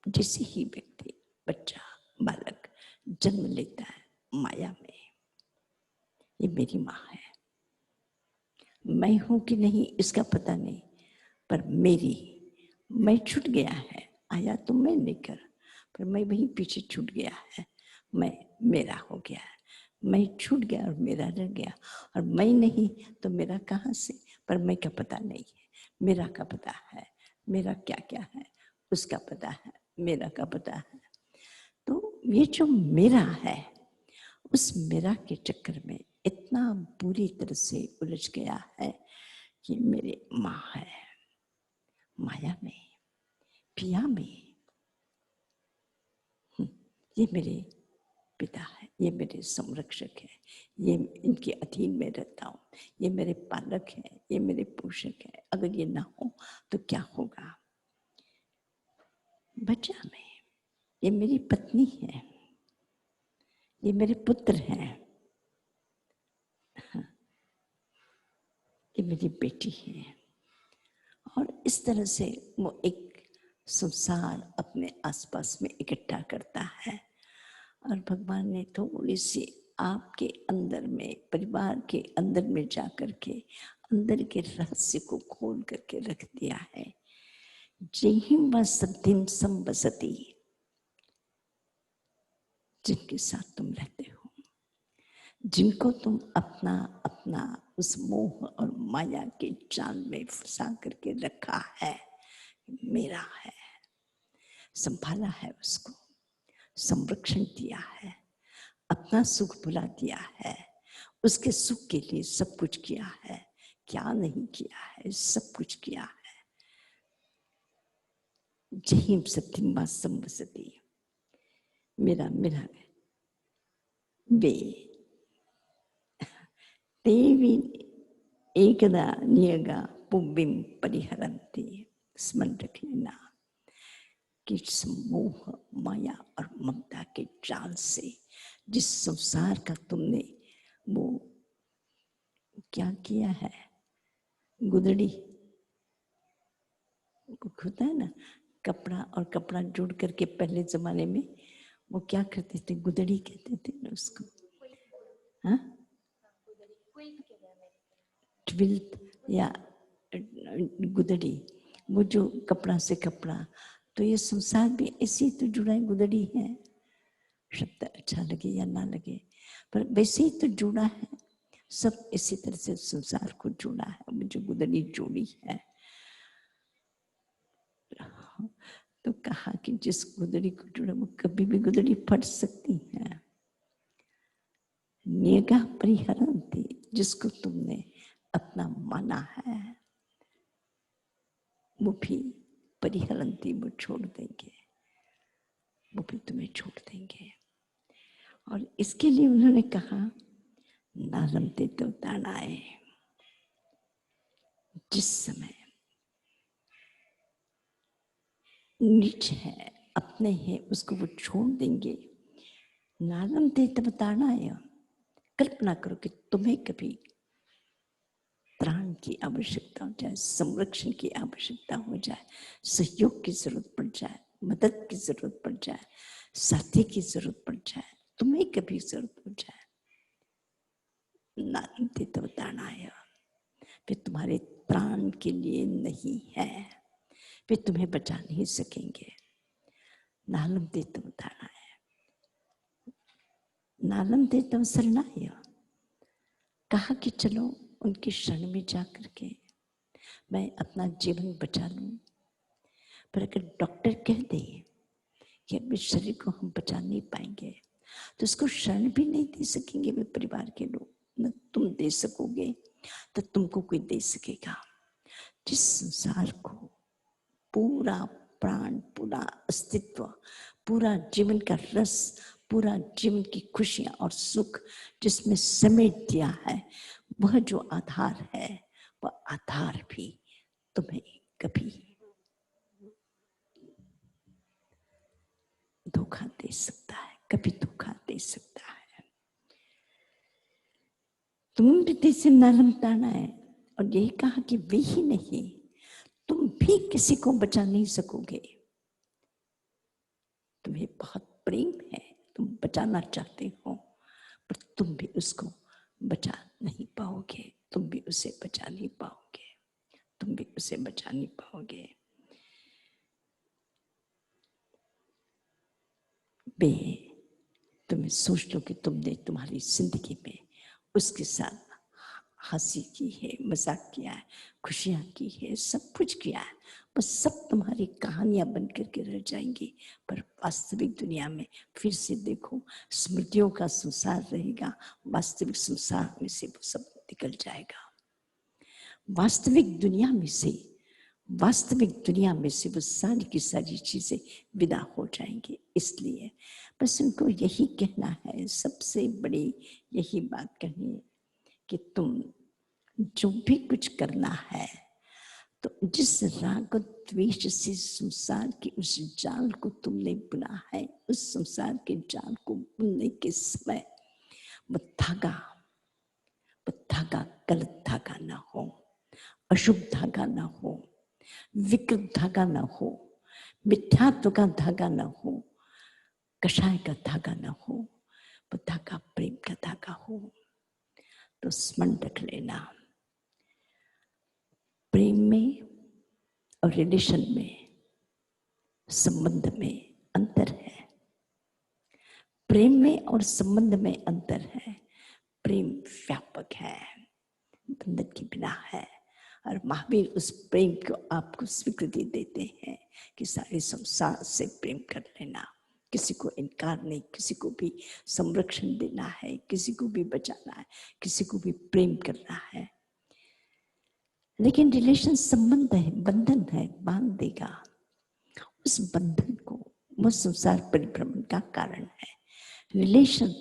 जैसे ही व्यक्ति, बच्चा, बालक जन्म लेता है, माया में। ये मेरी माँ है, मैं हूं कि नहीं इसका पता नहीं, पर मेरी, मैं छूट गया है, आया तो मैं लेकर, पर मैं वहीं पीछे छूट गया है, मैं मेरा हो गया है, मैं छूट गया और मेरा रह गया। और मैं नहीं तो मेरा कहाँ से, पर मैं का पता नहीं है, मेरा का पता है, मेरा क्या क्या है उसका पता है, मेरा का पता है। तो ये जो मेरा है, उस मेरा के चक्कर में इतना बुरी तरह से उलझ गया है कि मेरी माँ है, माया में, पिया में, ये मेरे पिता है, ये मेरे संरक्षक है, ये इनके अधीन में रहता हूँ, ये मेरे पालक है, ये मेरे पोषक है। अगर ये ना हो तो क्या होगा? बच्चा में, ये मेरी पत्नी है, ये मेरे पुत्र हैं, ये मेरी बेटी है। और इस तरह से वो एक संसार अपने आसपास में इकट्ठा करता है। और भगवान ने थोड़ी सी आपके अंदर में, परिवार के अंदर में जाकर के अंदर के रहस्य को खोल करके रख दिया है। जहिं वसतिं संवसति, जिनके साथ तुम रहते हो, जिनको तुम अपना अपना उस मोह और माया के जाल में फंसा करके रखा है, मेरा है, संभाला है, उसको संरक्षण दिया है, अपना सुख भुला दिया है, उसके सुख के लिए सब कुछ किया है, क्या नहीं किया है, सब कुछ किया है। जहिं सत्यं वा संवसति, मेरा मेरा वे देवी एकदा नियगा पुबिम परिहरन्ति। स्मरण रख लेना कि मोह, माया और ममता के जाल से जिस संसार का तुमने वो क्या किया है, गुदड़ी होता है ना, कपड़ा और कपड़ा जोड़ करके पहले जमाने में वो क्या करते थे, गुदड़ी कहते थे ना उसको, हाँ, ट्विल्ट या गुदड़ी, वो जो कपड़ा से कपड़ा। तो ये संसार भी ऐसी तो जुड़ा है, गुदड़ी है, शब्द अच्छा लगे या ना लगे, पर वैसे ही तो जुड़ा है, सब इसी तरह से संसार को जुड़ा है, वो जो गुदड़ी जोड़ी है। तो कहा कि जिस गुदड़ी को जुड़ा वो कभी भी गुदड़ी फट सकती है। नियगा परिहरन्ति, जिसको तुमने अपना माना है वो भी परिहरन्ति, वो छोड़ देंगे, वो भी तुम्हें छोड़ देंगे। और इसके लिए उन्होंने कहा नालमते तो ताड़ाए, जिस समय नीच है, अपने हैं, उसको वो छोड़ देंगे। नालमते तब ताड़ाए, कल्पना करो कि तुम्हें कभी त्राण की आवश्यकता हो जाए, संरक्षण की आवश्यकता हो जाए, सहयोग की जरूरत पड़ जाए, मदद की जरूरत पड़ जाए, साथी की जरूरत पड़ जाए, तुम्हें कभी जरूरत हो जाए, नालमते तब ताड़ाए, वे तुम्हारे प्राण के लिए नहीं है, वे तुम्हें बचा नहीं सकेंगे। नालमते तब ताड़ाए, नालमते तब शरणाय, कहा कि चलो उनकी शरण में जा करके मैं अपना जीवन बचा लूं। पर अगर डॉक्टर कह दे कि अब इस शरीर को हम बचा नहीं पाएंगे, तो उसको शरण भी नहीं दे सकेंगे वे परिवार के लोग, न तुम दे सकोगे तो तुमको कोई दे सकेगा। जिस संसार को पूरा प्राण, पूरा अस्तित्व, पूरा जीवन का रस, पूरा जीवन की खुशियां और सुख जिसमें समेट दिया है, वह जो आधार है, वह आधार भी तुम्हें कभी धोखा दे सकता है, कभी धोखा दे सकता है। तुम भी से नरम ताना है, और यही कहा कि वे ही नहीं, तुम भी किसी को बचा नहीं सकोगे। तुम्हें बहुत प्रेम है, तुम बचाना चाहते हो, पर तुम भी उसको बचा नहीं पाओगे, तुम भी उसे बचा नहीं पाओगे, तुम भी उसे बचा नहीं पाओगे। बे तुम्हें सोच लो कि तुमने तुम्हारी जिंदगी में उसके साथ हंसी की है, मजाक किया है, खुशियां की है, सब कुछ किया है, बस सब तुम्हारी कहानियां बन करके रह जाएंगी। पर वास्तविक दुनिया में फिर से देखो, स्मृतियों का संसार रहेगा, वास्तविक संसार में से वो सब निकल जाएगा। वास्तविक दुनिया में से, वास्तविक दुनिया में से वो सारी की सारी चीजें विदा हो जाएंगी। इसलिए बस उनको यही कहना है, सबसे बड़ी यही बात कहनी है कि तुम जो भी कुछ करना है, तो जिस राग द्वेष से संसार के उस जाल को तुमने बुना है, उस संसार के जाल को बुनने के समय वो धागा गलत धागा ना हो, अशुभ धागा ना हो, विकृत धागा ना हो, मिथ्यात्व का धागा ना हो, कषाय का धागा ना हो, वो धागा प्रेम का धागा हो। तो स्मरण रख लेना, प्रेम में और रिलेशन में, संबंध में अंतर है। प्रेम में और संबंध में अंतर है। प्रेम व्यापक है, बंधन के बिना है, और महावीर उस प्रेम को आपको स्वीकृति देते हैं कि सारे संसार से प्रेम कर लेना, किसी को इनकार नहीं, किसी को भी संरक्षण देना है, किसी को भी बचाना है, किसी को भी प्रेम करना है। लेकिन रिलेशन संबंध है, बंधन है, बांध देगा। उस बंधन को, वो संसार परिभ्रमण का कारण है। रिलेशन,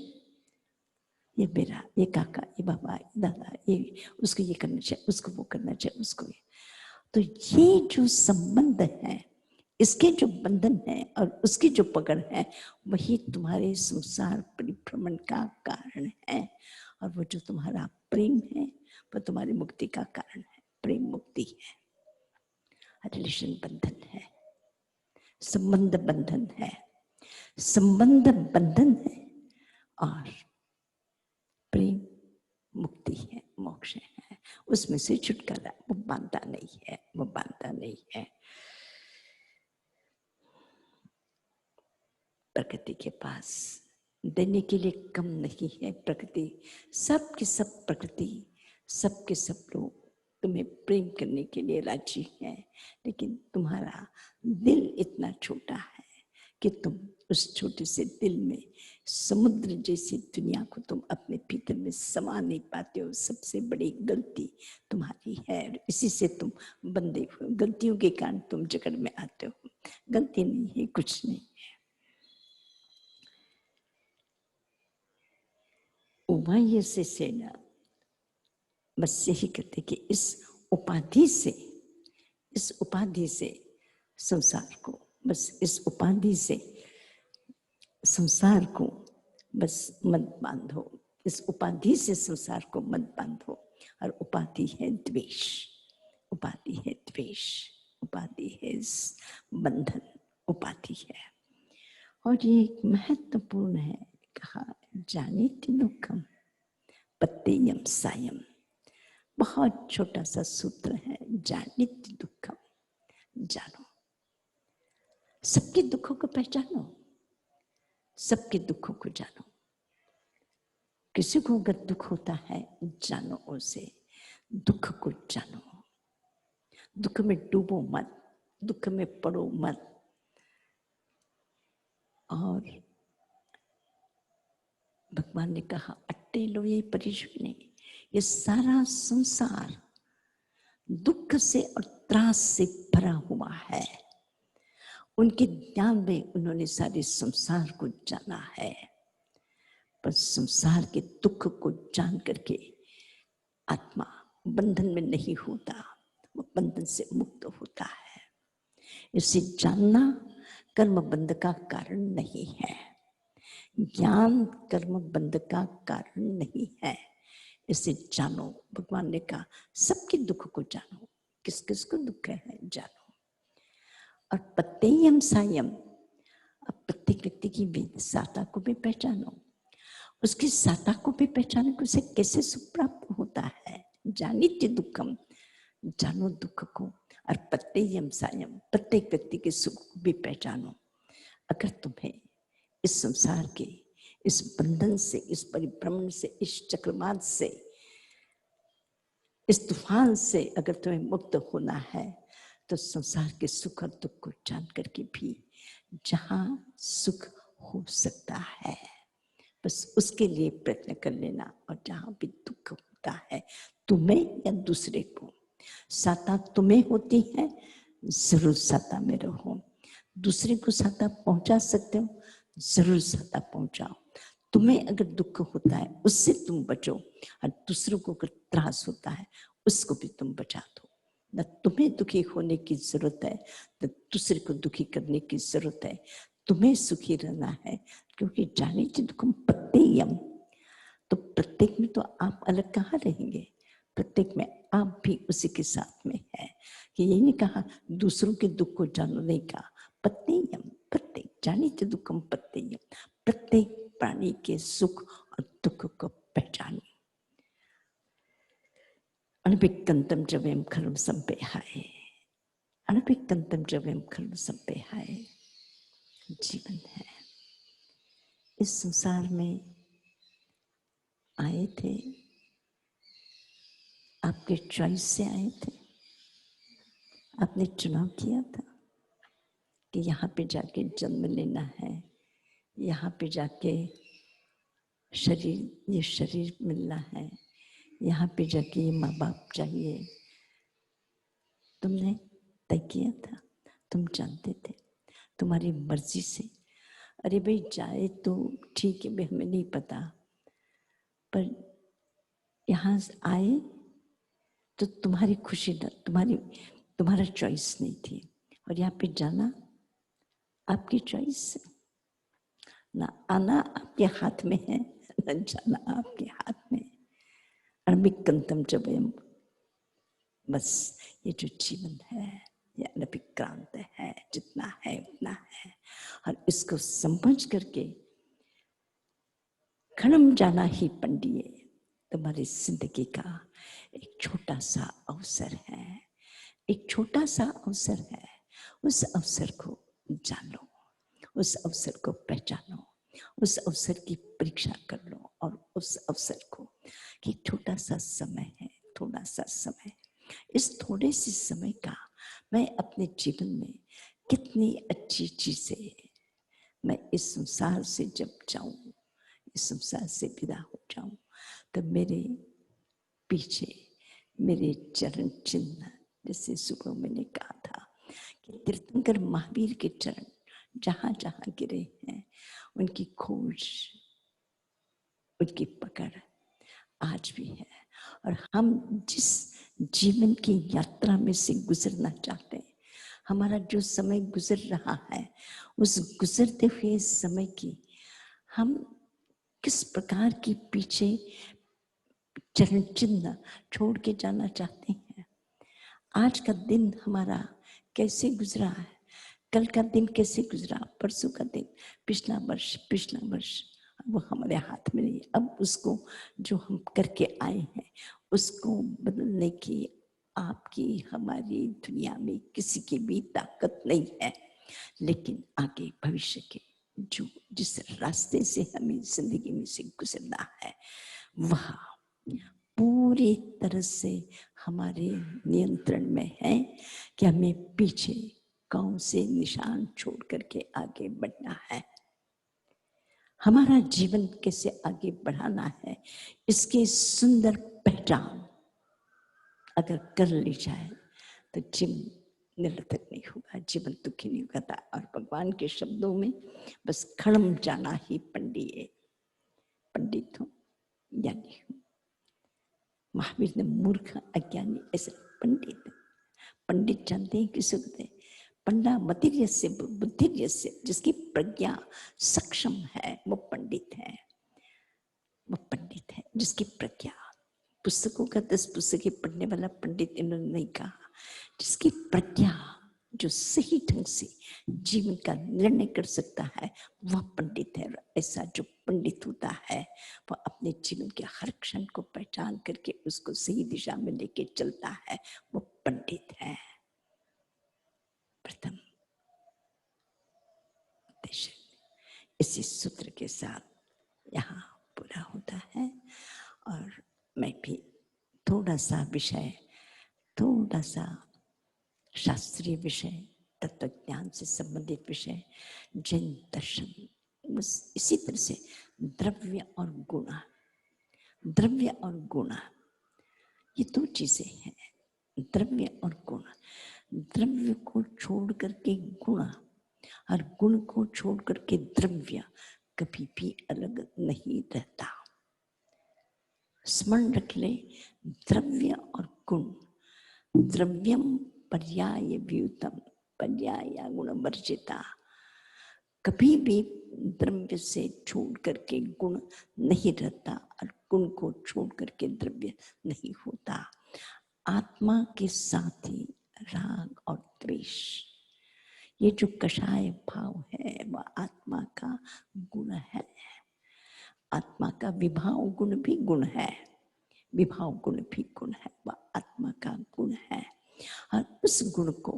ये मेरा, ये काका, ये बाबा, ये दादा, ये उसको ये करना चाहिए, उसको वो करना चाहिए, उसको ये, तो ये जो संबंध है, इसके जो बंधन है और उसकी जो पकड़ है, वही तुम्हारे संसार परिभ्रमण का कारण है। और वो जो तुम्हारा प्रेम है वो तुम्हारी मुक्ति का कारण है। प्रेम मुक्ति है, रिलेशन बंधन है, संबंध बंधन है, संबंध बंधन है और प्रेम मुक्ति है, मोक्ष है। उसमें से छुटकारा, वो बांधा नहीं है, वो बांधा नहीं है। प्रकृति के पास देने के लिए कम नहीं है। प्रकृति सब के सब, प्रकृति सब के सब लोग तुम्हें प्रेम करने के लिए राजी है, लेकिन तुम्हारा दिल इतना छोटा है कि तुम उस छोटे से दिल में समुद्र जैसी दुनिया को तुम अपने भीतर में समा नहीं पाते हो। सबसे बड़ी गलती तुम्हारी है, इसी से तुम बंधे हुए, गलतियों के कारण तुम जकड़ में आते हो। गलती नहीं है, कुछ नहीं है। उपाय से सेना, बस यही कहते कि इस उपाधि से संसार को, बस इस उपाधि से संसार को बस मत बांधो। इस उपाधि से संसार को मत बांधो। और उपाधि है द्वेष, उपाधि है द्वेष, उपाधि है बंधन, उपाधि है। और ये महत्वपूर्ण है, कहा जानीति दुःखम पत्येयम सायम। बहुत छोटा सा सूत्र है, जानीति दुःखम, जानो, सबके दुखों को पहचानो, सबके दुखों को जानो। किसी को अगर दुख होता है, जानो उसे, दुख को जानो। दुख में डूबो मत, दुख में पड़ो मत। और भगवान ने कहा अट्टे लो ये परिजने, ये सारा संसार दुख से और त्रास से भरा हुआ है। उनके ज्ञान में उन्होंने सारे संसार को जाना है, पर संसार के दुख को जान करके आत्मा बंधन में नहीं होता, वो बंधन से मुक्त होता है। इसे जानना कर्म बंध का कारण नहीं है, ज्ञान कर्म बंध का कारण नहीं है। इसे जानो। भगवान ने कहा सबके दुख को जानो, किस किस को दुख है जानो। और पत्येयम सायम, अब प्रत्येक व्यक्ति की साता को भी पहचानो, उसकी साता को भी पहचानो कि उसे कैसे सुख प्राप्त होता है। जानीते दुखम, जानो दुख को। और पत्येयम सायम, प्रत्येक व्यक्ति के सुख को भी पहचानो। अगर तुम्हें इस संसार के इस बंधन से, इस परिभ्रमण से, इस चक्रवात से, इस तूफान से अगर तुम्हें मुक्त होना है, तो संसार के सुख और दुख को जान करके भी जहां सुख हो सकता है बस उसके लिए प्रयत्न कर लेना। और जहां भी दुख होता है, तुम्हें या दूसरे को, साता तुम्हें होती है, जरूर साता में रहो। दूसरे को साता पहुंचा सकते हो, जरूर साता पहुंचाओ। तुम्हें अगर दुख होता है उससे तुम बचो, और दूसरों को अगर त्रास होता है उसको भी तुम बचा दो। न तुम्हें दुखी होने की जरूरत है, न दूसरे को दुखी करने की जरूरत है। तुम्हें सुखी रहना है, क्योंकि जानीते दुःखम पत्येयम। तो प्रत्येक में तो आप अलग कहाँ रहेंगे, प्रत्येक में आप भी उसी के साथ में है। कि यही नहीं कहा दूसरों के दुख को जानो, नहीं कहा पत्येयम, प्रत्येक, जानीते दुःखम पत्येयम, प्रत्येक प्राणी के सुख और दुख को पहचानो। अनभिक्कंतम जवेम खलु संपेहाय, अनभिक्कंतम जवेम खलु संपेहाय। जीवन है, इस संसार में आए थे, आपके चॉइस से आए थे, आपने चुनाव किया था कि यहाँ पे जाके जन्म लेना है, यहाँ पे जाके शरीर, ये शरीर मिलना है, यहाँ पे जाके ये माँ बाप चाहिए। तुमने तय किया था, तुम जानते थे, तुम्हारी मर्जी से। अरे भाई जाए तो ठीक है, भाई हमें नहीं पता, पर यहाँ आए तो तुम्हारी खुशी न, तुम्हारी तुम्हारा चॉइस नहीं थी, और यहाँ पे जाना आपकी चॉइस है। ना आना आपके हाथ में है, न जाना आपके हाथ में। अनभिक्रांतम च वयम, बस ये जो जीवन है ये अनभिक्रांत है, जितना है उतना है। और इसको समझ करके खणम जाना ही पंडिये, तुम्हारी जिंदगी का एक छोटा सा अवसर है, एक छोटा सा अवसर है। उस अवसर को जानो, उस अवसर को पहचानो, उस अवसर की परीक्षा कर लो, और उस अवसर को कि छोटा सा समय है, थोड़ा सा समय, इस थोड़े से समय का मैं अपने जीवन में कितनी अच्छी चीजें, मैं इस संसार से जब जाऊं, इस संसार से विदा हो जाऊं, तो मेरे पीछे मेरे चरण चिन्ह, जैसे सुबह मैंने कहा था कि तीर्थंकर महावीर के चरण जहां जहां गिरे हैं, उनकी खोज, उनकी पकड़ आज भी है। और हम जिस जीवन की यात्रा में से गुजरना चाहते हैं, हमारा जो समय गुजर रहा है, उस गुजरते हुए समय की हम किस प्रकार की पीछे चरण चिन्ह छोड़ के जाना चाहते हैं। आज का दिन हमारा कैसे गुजरा है, कल का दिन कैसे गुजरा, परसों का दिन, पिछला वर्ष वो हमारे हाथ में नहीं। अब उसको जो हम करके आए हैं उसको बदलने की आपकी हमारी दुनिया में किसी की भी ताकत नहीं है। लेकिन आगे भविष्य के जो जिस रास्ते से हमें जिंदगी में से गुजरना है, वह पूरी तरह से हमारे नियंत्रण में है कि हमें पीछे कौन से निशान छोड़ करके आगे बढ़ना है, हमारा जीवन कैसे आगे बढ़ाना है, इसकी सुंदर पहचान अगर कर ली जाए तो जीवन निरर्थक नहीं होगा, जीवन दुखी नहीं होगा। और भगवान के शब्दों में बस खड़म जाना ही पंडिये, पंडित हूं या नहीं हूं। महावीर ने मूर्ख अज्ञानी ऐसे पंडित, पंडित जानते हैं किसे होते हैं? पंडा मतिर्य से बुद्धिर्य से, जिसकी प्रज्ञा सक्षम है वो पंडित है, वो पंडित है। जिसकी प्रज्ञा, पुस्तकों का 10 पुस्तकें पढ़ने वाला पंडित इन्होंने नहीं कहा, जिसकी प्रज्ञा जो सही ढंग से जीवन का निर्णय कर सकता है वह पंडित है। ऐसा जो पंडित होता है वह अपने जीवन के हर क्षण को पहचान करके उसको सही दिशा में लेके चलता है, वो पंडित है। प्रथम इसी सूत्र के साथ यहाँ पूरा होता है। और मैं भी थोड़ा सा विषय, थोड़ा सा शास्त्रीय विषय, तत्वज्ञान से संबंधित विषय, जैन दर्शन, बस इसी तरह से द्रव्य और गुण, द्रव्य और गुण ये दो चीजें हैं। द्रव्य और गुण, द्रव्य को छोड़ करके गुण और गुण को छोड़ करके द्रव्य कभी भी अलग नहीं रहता। स्मरण रख ले, द्रव्य और गुण, द्रव्यम पर्याय व्युतम पर्याय गुण वर्जिता, कभी भी द्रव्य से छोड़ करके गुण नहीं रहता और गुण को छोड़ करके द्रव्य नहीं होता। आत्मा के साथ ही राग और द्वेष, ये जो कषाय भाव है वह आत्मा का गुण है। आत्मा का विभाव गुण भी गुण है, विभाव गुण भी गुण है, वह आत्मा का गुण है। और उस गुण को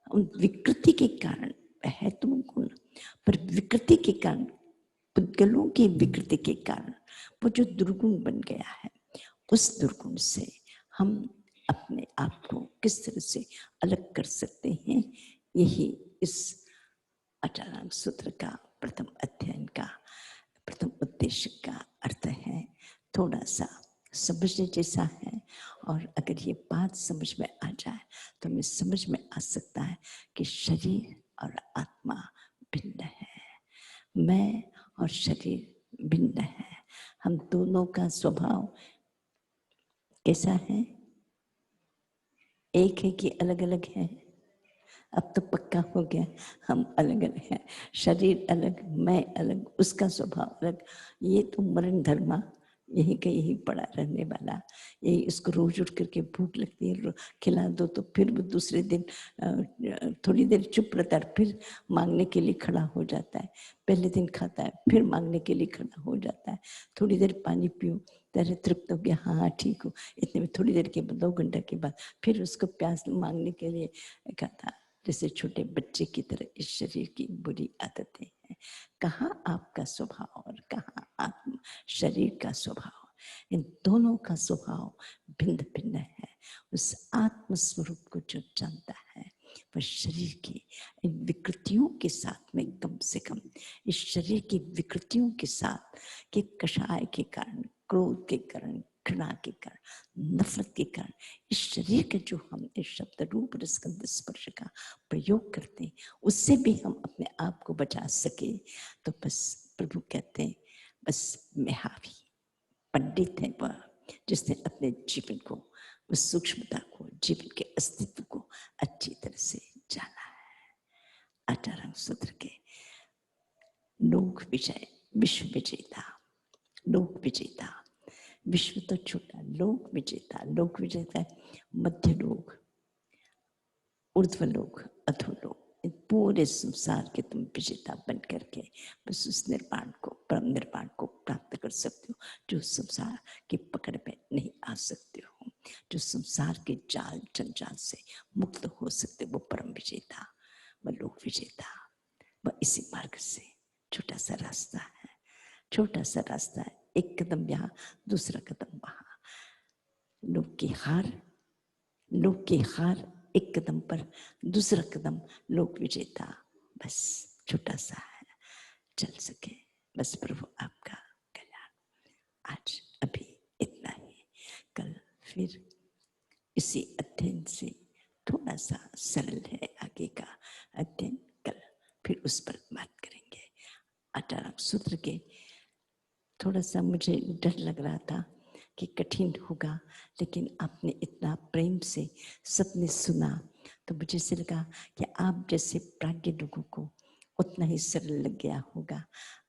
उन विकृति के कारण है तो गुण, पर विकृति के कारण, पुद्गलों की विकृति के कारण वो जो दुर्गुण बन गया है, उस दुर्गुण से हम अपने आप को किस तरह से अलग कर सकते हैं, यही इस आचारांग सूत्र का प्रथम अध्ययन का प्रथम उद्देश्य का अर्थ है। थोड़ा सा समझने जैसा है, और अगर ये बात समझ में आ जाए तो हमें समझ में आ सकता है कि शरीर और आत्मा भिन्न है, मैं और शरीर भिन्न है। हम दोनों का स्वभाव कैसा है? एक है कि अलग अलग है? अब तो पक्का हो गया हम अलग अलग हैं, शरीर अलग, मैं अलग, उसका स्वभाव अलग। ये तो मरण धर्मा यही का यही पड़ा रहने वाला। यही इसको रोज उठ करके भूख लगती है, खिला दो तो फिर वो दूसरे दिन थोड़ी देर चुप रहता है, फिर मांगने के लिए खड़ा हो जाता है। पहले दिन खाता है, फिर मांगने के लिए खड़ा हो जाता है। थोड़ी देर पानी पियो, तेरे तृप्त हो गया, हाँ ठीक हो, इतने में थोड़ी देर के बाद 2 घंटे के बाद फिर उसको प्यास मांगने के लिए कहता। जैसे छोटे बच्चे की तरह इस शरीर की बुरी आदतें हैं। कहाँ आपका स्वभाव और कहाँ आत्म शरीर का स्वभाव? इन दोनों का स्वभाव भिन्न भिन्न है। उस आत्म स्वरूप को जो जानता है वह शरीर की इन विकृतियों के साथ में कम से कम इस शरीर की विकृतियों के साथ के कषाय के कारण, क्रोध के कारण, घृणा के कारण, नफरत के कारण इस शरीर का जो हम इस शब्द रूप रसगंध स्पर्श का प्रयोग करते हैं उससे भी हम अपने आप को बचा सके तो बस प्रभु कहते हैं बस मेहावी पंडित है वह जिसने अपने जीवन को, उस सूक्ष्मता को, जीवन के अस्तित्व को अच्छी तरह से जाना है। 18 सूत्र के लोक विजय, विश्व विजेता, लोक विजेता, विश्व तो छोटा, लोक विजेता, लोक विजेता मध्य लोक, ऊर्ध्व लोक, अधोलोक, इन पूरे संसार के तुम विजेता बन करके बस उस निर्वाण को, परम निर्वाण को प्राप्त कर सकते हो जो संसार की पकड़ में नहीं आ सकते हो, जो संसार के जाल जंजाल से मुक्त हो सकते, वो परम विजेता, वह लोक विजेता, वह इसी मार्ग से छोटा सा रास्ता है, छोटा सा रास्ता है, एक कदम यहाँ, दूसरा कदम वहां। लोक की हार, लोक की हार एक कदम पर, दूसरा कदम लोक विजेता, बस छोटा सा है, चल सके बस प्रभु आपका कल्याण। आज अभी इतना ही, कल फिर इसी अध्ययन से थोड़ा सा सरल है आगे का अध्ययन, कल फिर उस पर बात करेंगे। 18 सूत्र के थोड़ा सा मुझे डर लग रहा था कि कठिन होगा, लेकिन आपने इतना प्रेम से सबने सुना तो मुझे ऐसे लगा कि आप जैसे प्राज्ञ लोगों को उतना ही सरल लग गया होगा।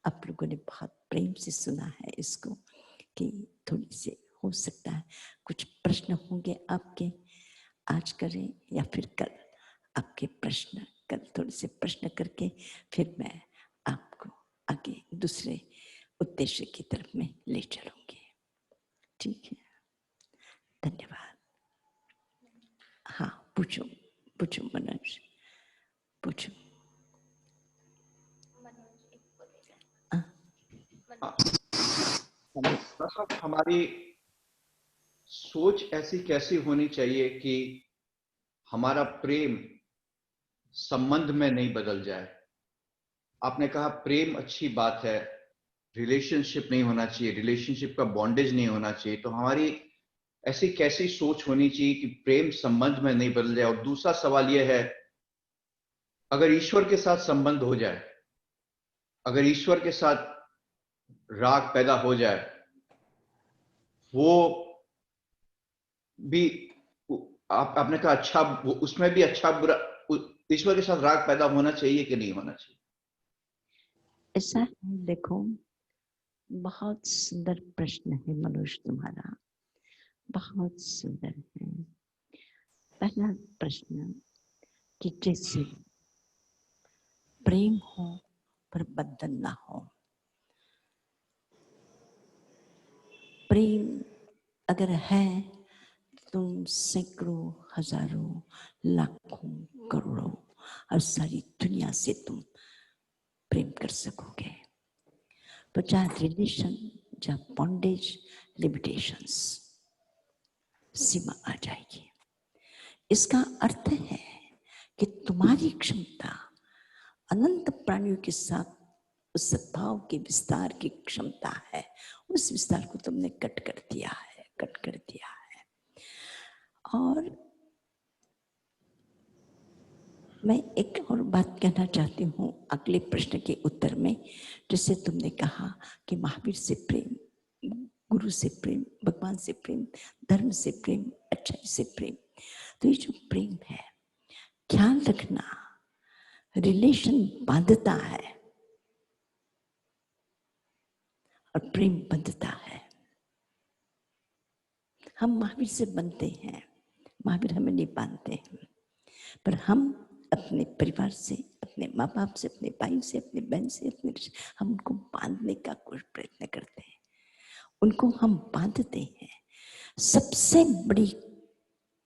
आप लोगों ने बहुत प्रेम से सुना है इसको कि थोड़ी सी हो सकता है कुछ प्रश्न होंगे आपके, आज करें या फिर कल आपके प्रश्न, कल थोड़े से प्रश्न करके फिर मैं आपको आगे दूसरे उद्देश्य की तरफ में ले चलूंगी। ठीक है, धन्यवाद। हाँ पूछो, पूछो मनोज, पूछो। हमारी सोच ऐसी कैसी होनी चाहिए कि हमारा प्रेम संबंध में नहीं बदल जाए? आपने कहा प्रेम अच्छी बात है, रिलेशनशिप नहीं होना चाहिए, रिलेशनशिप का बॉन्डेज नहीं होना चाहिए, तो हमारी ऐसी कैसी सोच होनी चाहिए कि प्रेम संबंध में नहीं बदल जाए? और दूसरा सवाल यह है, अगर ईश्वर के साथ संबंध हो जाए, अगर ईश्वर के साथ राग पैदा हो जाए, वो भी आपने कहा अच्छा, उसमें भी अच्छा बुरा, ईश्वर के साथ राग पैदा होना चाहिए कि नहीं होना चाहिए? ऐसा है, देखो बहुत सुंदर प्रश्न है मनोज तुम्हारा, बहुत सुंदर है। पहला प्रश्न कि जैसे प्रेम हो पर बंधन ना हो, प्रेम अगर है तुम सैकड़ों, हजारों, लाखों, करोड़ों और सारी दुनिया से तुम प्रेम कर सकोगे। पर जहाँ रिलेशन, जहाँ बॉन्डेज, लिमिटेशंस, सीमा आ जाएगी। इसका अर्थ है कि तुम्हारी क्षमता अनंत प्राणियों के साथ उस सद्भाव के विस्तार की क्षमता है, उस विस्तार को तुमने कट कर दिया है, कट कर दिया है। और मैं एक और बात कहना चाहती हूँ अगले प्रश्न के उत्तर में, जैसे तुमने कहा कि महावीर से प्रेम, गुरु से प्रेम, भगवान से प्रेम, धर्म से प्रेम, अच्छाई से प्रेम, तो ये जो प्रेम है, ख्याल रखना, रिलेशन बांधता है और प्रेम बंधता है। हम महावीर से बनते हैं, महावीर हमें नहीं बांधते हैं, पर हम अपने परिवार से, अपने माँ बाप से, अपने भाई से, अपने बहन से, अपने हम उनको बांधने का कुछ प्रयत्न करते हैं, उनको हम बांधते हैं। सबसे बड़ी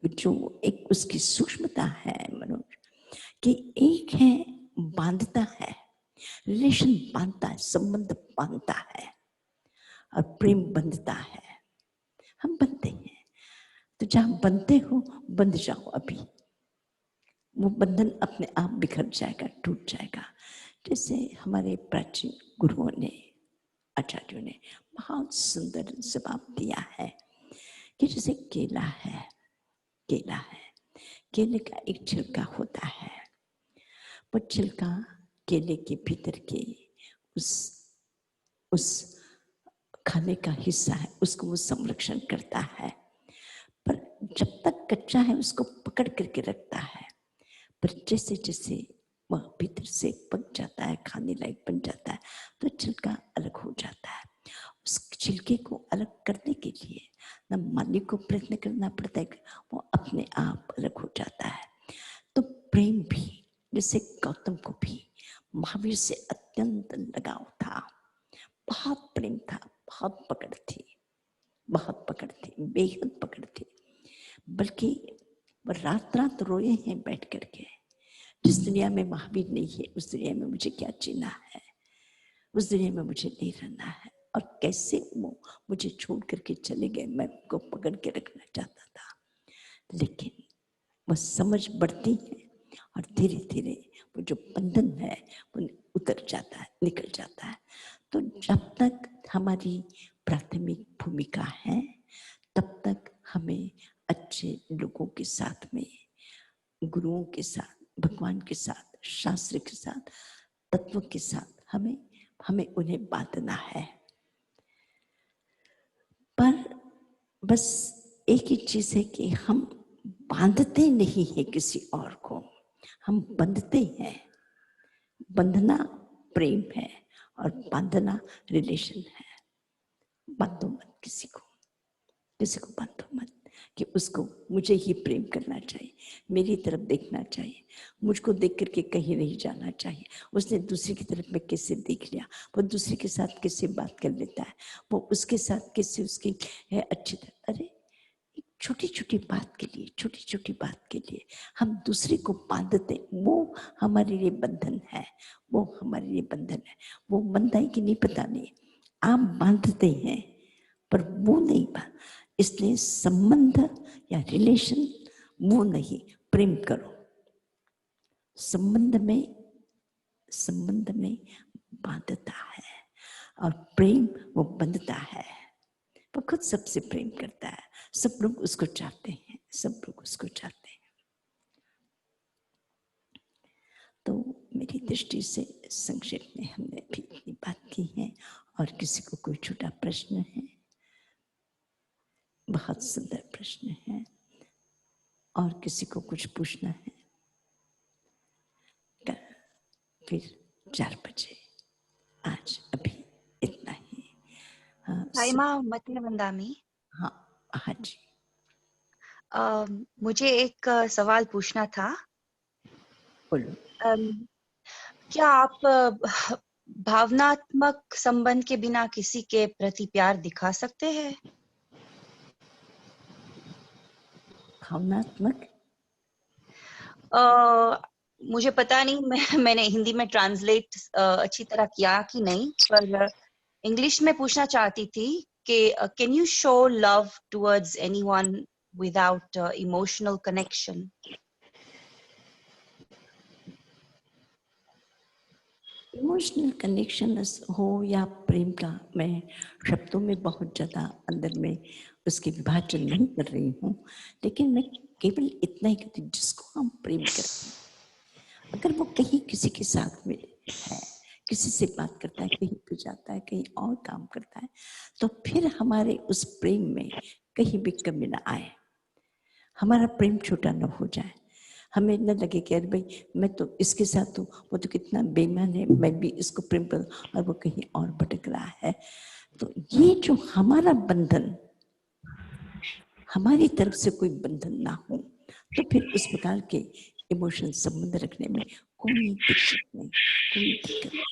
जो एक उसकी सूक्ष्मता है मनोज, कि एक है बांधता है, रिलेशन बांधता है, संबंध बांधता है, और प्रेम बंधता है। हम बनते हैं, तो जहां बनते हो बंध जाओ। अभी वो बंधन अपने आप बिखर जाएगा, टूट जाएगा। जैसे हमारे प्राचीन गुरुओं ने, आचार्यों ने बहुत सुंदर जवाब दिया है कि जैसे केला है, केला है, केले का एक छिलका होता है, वो छिलका केले के भीतर के उस खाने का हिस्सा है, उसको वो संरक्षण करता है, पर जब तक कच्चा है उसको पकड़ करके रखता है। पर जैसे जैसे वह भीतर से पक जाता है, खाने लायक बन जाता है, तो छिलका अलग हो जाता है। उस छिलके को अलग करने के लिए न मालिक को प्रयत्न करना पड़ता है, वो अपने आप अलग हो जाता है। तो प्रेम भी, जैसे गौतम को भी महावीर से अत्यंत लगाव था, बहुत प्रेम था, बहुत पकड़ थी, बहुत पकड़ थी, बेहद पकड़ थी। बल्कि रात रात रोए हैं बैठ करके, जिस दुनिया में महावीर नहीं है उस दुनिया में मुझे क्या जीना है, उस दुनिया में मुझे नहीं रहना है। और कैसे वो मुझे छोड़ करके चले गए, मैं उनको पकड़ के रखना चाहता था, लेकिन वो समझ बढ़ती है और धीरे धीरे वो जो बंधन है वो उतर जाता है, निकल जाता है। तो जब तक हमारी प्राथमिक भूमिका है तब तक हमें अच्छे लोगों के साथ में, गुरुओं के साथ, भगवान के साथ, शास्त्र के साथ, तत्व के साथ हमें उन्हें बांधना है। पर बस एक ही चीज है कि हम बांधते नहीं है किसी और को, हम बंधते हैं। बंधना प्रेम है और बांधना रिलेशन है। बांधो मत किसी को, किसी को बांधो मत कि उसको मुझे ही प्रेम करना चाहिए, मेरी तरफ देखना चाहिए, मुझको देख करके कहीं नहीं जाना चाहिए। उसने दूसरे की तरफ में कैसे देख लिया, वो दूसरे के साथ कैसे बात कर लेता है, वो उसके साथ कैसे उसकी है अच्छी तरह। अरे एक छोटी छोटी बात के लिए, छोटी छोटी बात के लिए हम दूसरे को बांधते, वो हमारे लिए बंधन है, वो हमारे लिए बंधन है। वो बंधा है कि नहीं पता नहीं, आप बांधते हैं पर वो नहीं बांध। इसलिए संबंध या रिलेशन वो नहीं, प्रेम करो। संबंध में बांधता है और प्रेम वो बंधता है। वो खुद सबसे प्रेम करता है, सब लोग उसको चाहते हैं, सब लोग उसको चाहते हैं। तो मेरी दृष्टि से संक्षेप में हमने भी इतनी बात की है। और किसी को कोई छोटा प्रश्न है? बहुत सुंदर प्रश्न है। और किसी को कुछ पूछना है? फिर 4 बजे, आज अभी इतना ही। साई माँ मती वंदामी। हाँ हाँ जी। मुझे एक सवाल पूछना था। बोलो। क्या आप भावनात्मक संबंध के बिना किसी के प्रति प्यार दिखा सकते हैं? भावनात्मक? मुझे पता नहीं, मैंने हिंदी में ट्रांसलेट अच्छी तरह किया कि नहीं, पर इंग्लिश में पूछना चाहती थी कि can you show love towards anyone without emotional connection? Emotional connection हो या प्रेम का, मैं शब्दों में बहुत ज़्यादा अंदर में उसके विभाजन नहीं कर रही हूँ, लेकिन मैं केवल इतना ही कहती हूँ, जिसको हम प्रेम करते हैं, अगर वो कहीं किसी के साथ में है, किसी से बात करता है, कहीं पे जाता है, कहीं और काम करता है, तो फिर हमारे उस प्रेम में कहीं भी कमी ना आए। हमारा प्रेम छोटा न हो जाए, हमें न लगे कि अरे भाई मैं तो इसके साथ हूँ, वो तो कितना बेईमान है, मैं भी इसको प्रेम करूँ और वो कहीं और भटक रहा है। तो ये जो हमारा बंधन, हमारी तरफ से कोई बंधन ना हो, तो फिर उस प्रकार के इमोशन संबंध रखने में कोई दिक्कत नहीं, कोई दिक्कत नहीं।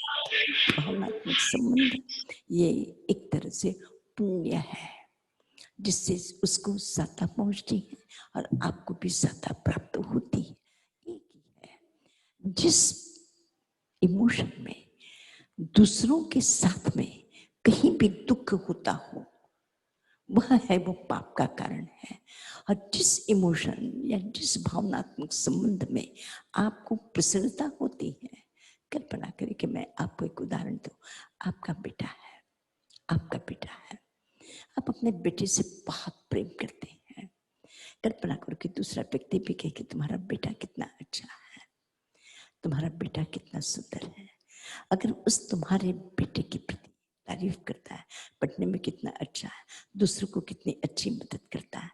भावनात्मक संबंध ये एक तरह से पुण्य है, जिससे उसको सत्ता पहुंचती है और आपको भी सत्ता प्राप्त होती है। एक ही है, जिस इमोशन में दूसरों के साथ में कहीं भी दुख होता हो, वह है वो पाप का कारण है। और जिस इमोशन या जिस भावनात्मक संबंध में आपको प्रसन्नता होती है, कल्पना करें कि मैं आपको एक उदाहरण दूं, आपका बेटा है, आपका बेटा है, आप अपने बेटे से बहुत प्रेम करते हैं। कल्पना करो कि दूसरा व्यक्ति भी कहे कि तुम्हारा बेटा कितना अच्छा है, तुम्हारा बेटा कितना सुंदर है। अगर उस तुम्हारे बेटे के प्रति तारीफ करता है, पढ़ने में कितना अच्छा है, दूसरों को कितनी अच्छी मदद करता है,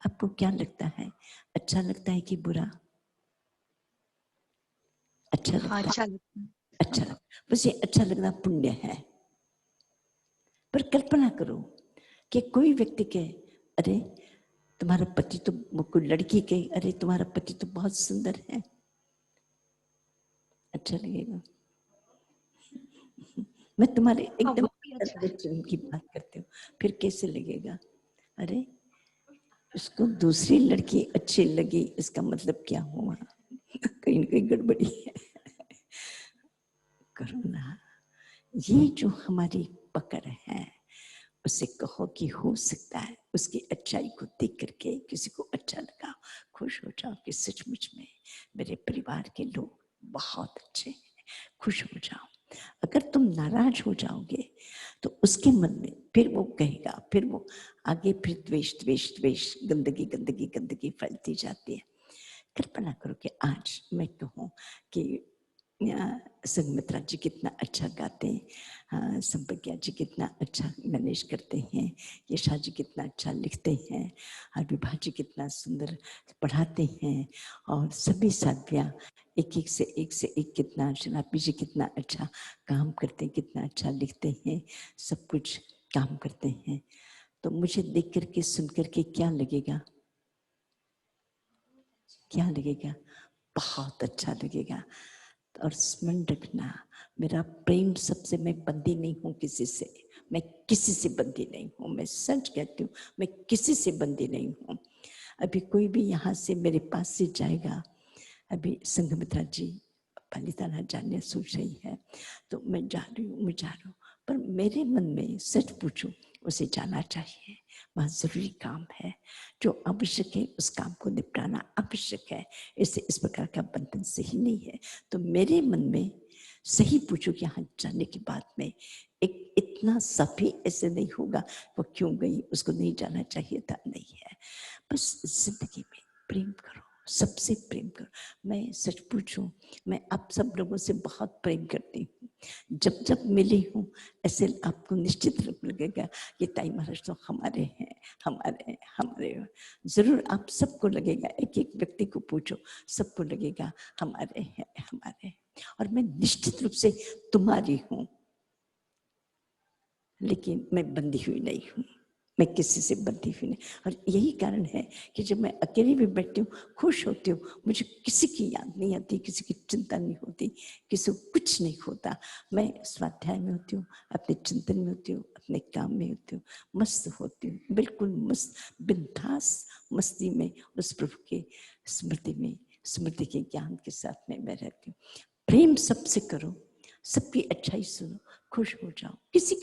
आपको क्या लगता है? अच्छा लगता है कि बुरा? अच्छा लगता हाँ, है, अच्छा लगता है। अच्छा लगता है। वैसे अच्छा लगना पुण्य है। पर कल्पना करो कि कोई व्यक्ति कहे अरे तुम्हारा पति तो, कोई लड़की कहे अरे तुम्हारा पति तो बहुत सुंदर है, अच्छा लगेगा? मैं तुम्हारे हाँ, एकदम वो भी अच्छा है। वचन की बात करती हूँ, फिर कैसे लगेगा? अरे उसको दूसरी लड़की अच्छी लगी, इसका मतलब क्या हुआ? कहीं न कहीं गड़बड़ी है। करुणा, ये जो हमारी पकड़ है, उसे कहो कि हो सकता है उसकी अच्छाई को देख करके किसी को अच्छा लगा, खुश हो जाओ कि सचमुच में मेरे परिवार के लोग बहुत अच्छे हैं, खुश हो जाओ। अगर तुम नाराज हो जाओगे तो उसके मन में फिर वो कहेगा, फिर वो आगे फिर द्वेष द्वेष द्वेष, गंदगी गंदगी गंदगी फैलती जाती है। कल्पना करो कि आज मैं कहूँ कि संगमित्रा जी कितना अच्छा गाते हैं, संप्रज्ञा जी कितना अच्छा मैनेज करते हैं, यशा जी कितना अच्छा लिखते हैं, और विभा जी कितना सुंदर पढ़ाते हैं, और सभी साध्वियाँ एक से एक कितना, शराबी जी कितना अच्छा काम करते हैं, कितना अच्छा लिखते हैं, सब कुछ काम करते हैं। तो मुझे देख करके सुन करके क्या लगेगा? क्या लगेगा? बहुत अच्छा लगेगा। और स्मरण रखना, मेरा प्रेम सबसे, मैं बंदी नहीं हूँ किसी से, मैं किसी से बंदी नहीं हूँ, मैं सच कहती हूँ, मैं किसी से बंदी नहीं हूँ। अभी कोई भी यहाँ से मेरे पास से जाएगा, अभी संघमित्रा जी पालिताना जाने सोच रही है, तो मैं जा रही हूँ, पर मेरे मन में सच पूछूं, उसे जाना चाहिए, वहाँ जरूरी काम है, जो आवश्यक है उस काम को निपटाना आवश्यक है, इससे इस प्रकार का बंधन सही नहीं है। तो मेरे मन में सही पूछो कि यहाँ जाने के बाद में एक इतना सा भी ऐसे नहीं होगा वो क्यों गई, उसको नहीं जाना चाहिए था, नहीं है। बस जिंदगी में प्रेम करो, सबसे प्रेम करो। मैं सच पूछूं, मैं आप सब लोगों से बहुत प्रेम करती हूँ। जब जब मिली हूँ ऐसे आपको निश्चित रूप लगेगा कि ताई महाराज तो हमारे हैं, हमारे हमारे। जरूर आप सबको लगेगा, एक एक व्यक्ति को पूछो, सबको लगेगा हमारे हैं, हमारे। और मैं निश्चित रूप से तुम्हारी हूँ, लेकिन मैं बंधी हुई नहीं हूँ, मैं किसी से बंधी हुई नहीं। और यही कारण है कि जब मैं अकेली भी बैठती हूँ, खुश होती हूँ, मुझे किसी की याद नहीं आती, किसी की चिंता नहीं होती, किसी को कुछ नहीं होता। मैं स्वाध्याय में होती हूँ, अपने चिंतन में होती हूँ, अपने काम में होती हूँ, मस्त होती हूँ, बिल्कुल मस्त बिंदास मस्ती में, उस प्रभु के स्मृति में, स्मृति के ज्ञान के साथ में मैं रहती हूँ। प्रेम सबसे करो, सबकी अच्छाई सुनो, खुश हो जाओ, किसी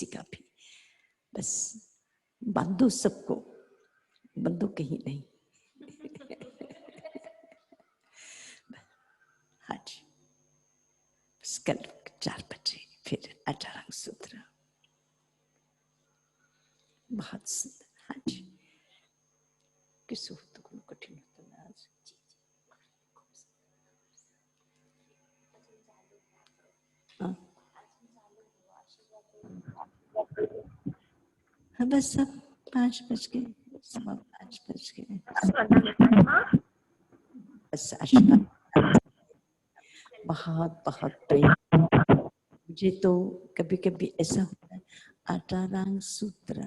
का भी, बस बांधो सबको, बंधो कहीं नहीं। हाँ जी, बस कल 4 बजे फिर अठारंग सूत्र, बहुत सुंदर। हाँ जी, किस तो कठिन होता है आज। हाँ हाँ, बस सब 5 बज के 5:15 5 बज गए। बस आशीर्वाद, बहुत बहुत प्रेम। मुझे तो कभी कभी ऐसा होता है, आटारांग सूत्र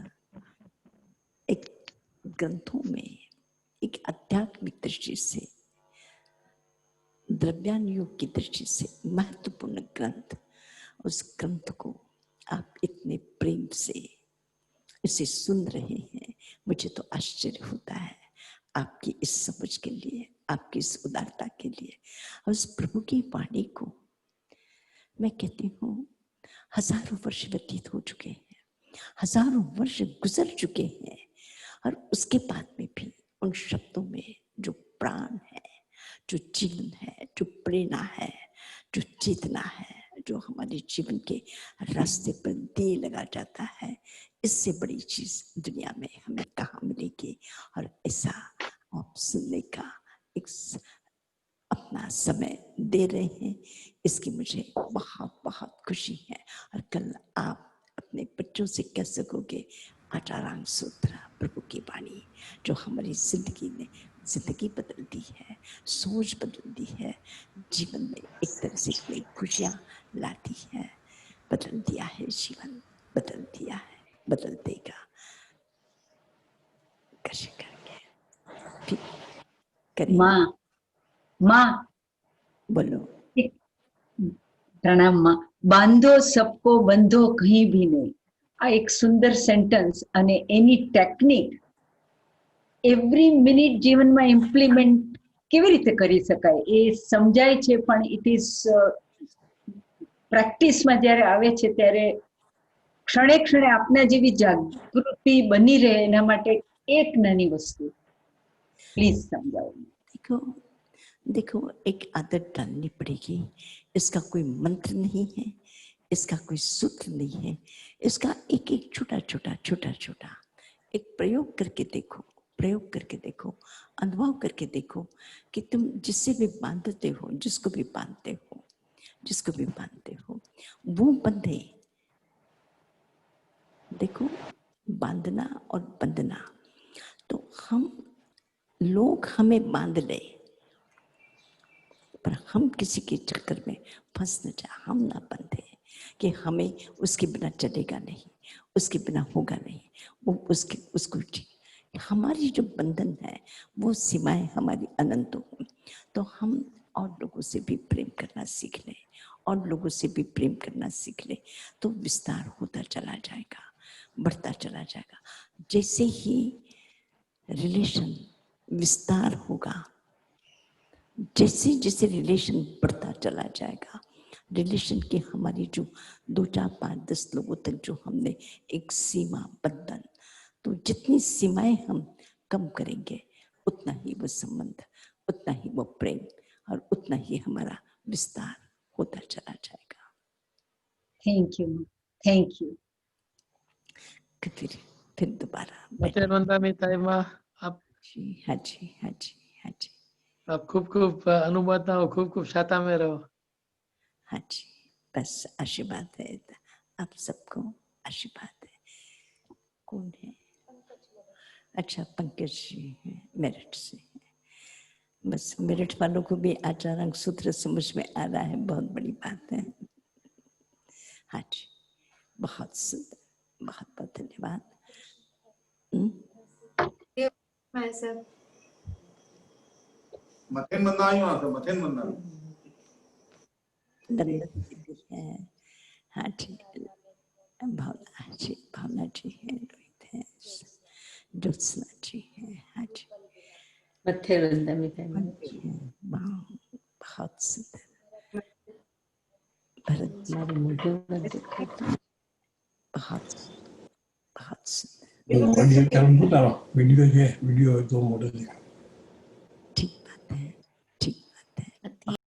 एक ग्रंथों में एक आध्यात्मिक दृष्टि से, द्रव्यान योग की दृष्टि से महत्वपूर्ण ग्रंथ, उस ग्रंथ को आप इतने प्रेम से इसे सुन रहे हैं, मुझे तो आश्चर्य होता है आपकी इस समझ के लिए, आपकी इस उदारता के लिए। उस प्रभु की वाणी को मैं कहती हूँ, हजारों वर्ष व्यतीत हो चुके हैं, हजारों वर्ष गुजर चुके हैं, और उसके बाद में भी उन शब्दों में जो प्राण है, जो जीवन है, जो प्रेरणा है, जो चेतना है, जो हमारे जीवन के रास्ते पर दिए लगा जाता है, इससे बड़ी चीज दुनिया में हमें कहाँ मिलेगी। और ऐसा आप सुनने का एक अपना समय दे रहे हैं, इसकी मुझे बहुत बहुत खुशी है। और कल आप अपने बच्चों से कह सकोगे आटारांग सूत्र, प्रभु की वाणी, जो हमारी जिंदगी में जिंदगी बदल दी है, सोच बदल दी है, जीवन में एक तरह से नई खुशियाँ लाती है, बदल दिया है जीवन, बदल दिया है, बदल देगा। कैसे करके फिर करें। माँ बोलो। प्रणाम माँ। बांधो सबको बंधो कहीं भी नहीं, આ એક સુંદર સેન્ટેન્સ અને એની ટેકનિક એવરી મિનિટ જીવનમાં ઇમ્પ્લિમેન્ટ કેવી રીતે કરી શકાય એ સમજાય છે, પણ ઇટ ઇઝ પ્રેક્ટિસમાં જ્યારે આવે છે ત્યારે ક્ષણે ક્ષણે આપના જેવી જાગૃતિ બની રહે, એના માટે એક નાની વસ્તુ પ્લીઝ સમજાવો। देखो देखो, एक आदत डालनी पड़ेगी। इसका कोई मंत्र नहीं है, इसका कोई सूत्र नहीं है, इसका एक एक छोटा छोटा छोटा छोटा एक प्रयोग करके देखो, प्रयोग करके देखो, अनुभव करके देखो कि तुम जिससे भी बांधते हो, जिसको भी बांधते हो, जिसको भी बांधते हो, वो बंधे। देखो, बांधना और बंधना, तो हम लोग हमें बांध ले, पर हम किसी के चक्कर में फंस न जाए, हम ना बंधे कि हमें उसके बिना चलेगा नहीं, उसके बिना होगा नहीं, वो उसको हमारी जो बंधन है वो सीमाएं हमारी अनंत हो। तो हम और लोगों से भी प्रेम करना सीख लें, और लोगों से भी प्रेम करना सीख लें, तो विस्तार होता चला जाएगा, बढ़ता चला जाएगा। जैसे ही रिलेशन विस्तार होगा, जैसे जैसे रिलेशन बढ़ता चला जाएगा, रिलेशन के हमारी जो 2, 4, 5, 10 लोगों तक जो हमने एक सीमा बंधन, तो जितनी सीमाएं हम कम करेंगे, उतना ही वो संबंध, उतना ही वो प्रेम, और उतना ही हमारा विस्तार होता चला जाएगा। Thank you, thank you. फिर दोबारा बच्चे वंदना ताईमा, आप जी, हाँ जी, हाँ जी, हाँ जी, आप खूब खूब अनुमत हो, खूब खूब शाता में रहो। हाँ जी, बस आशीर्वाद है, आप सबको आशीर्वाद है। कौन है? अच्छा, पंकज जी हैं, मेरठ से। बस मेरठ वालों को भी आचारांग सूत्र समझ में आ रहा है, बहुत बड़ी बात है। हाँ जी, बहुत सुंदर, बहुत बहुत धन्यवाद। मथेन बंदा आयो आता, मथेन बंदा दंडक है। हाँ जी, भावना जी, भावना जी है, रोहित है, ज्योत्सना जी है। हाँ जी, मथे वंदना बहुत सुंदर। भरत बहुत बहुत सुंदर। वीडियो क्या होता है? वीडियो ये वीडियो 2 मॉडल है।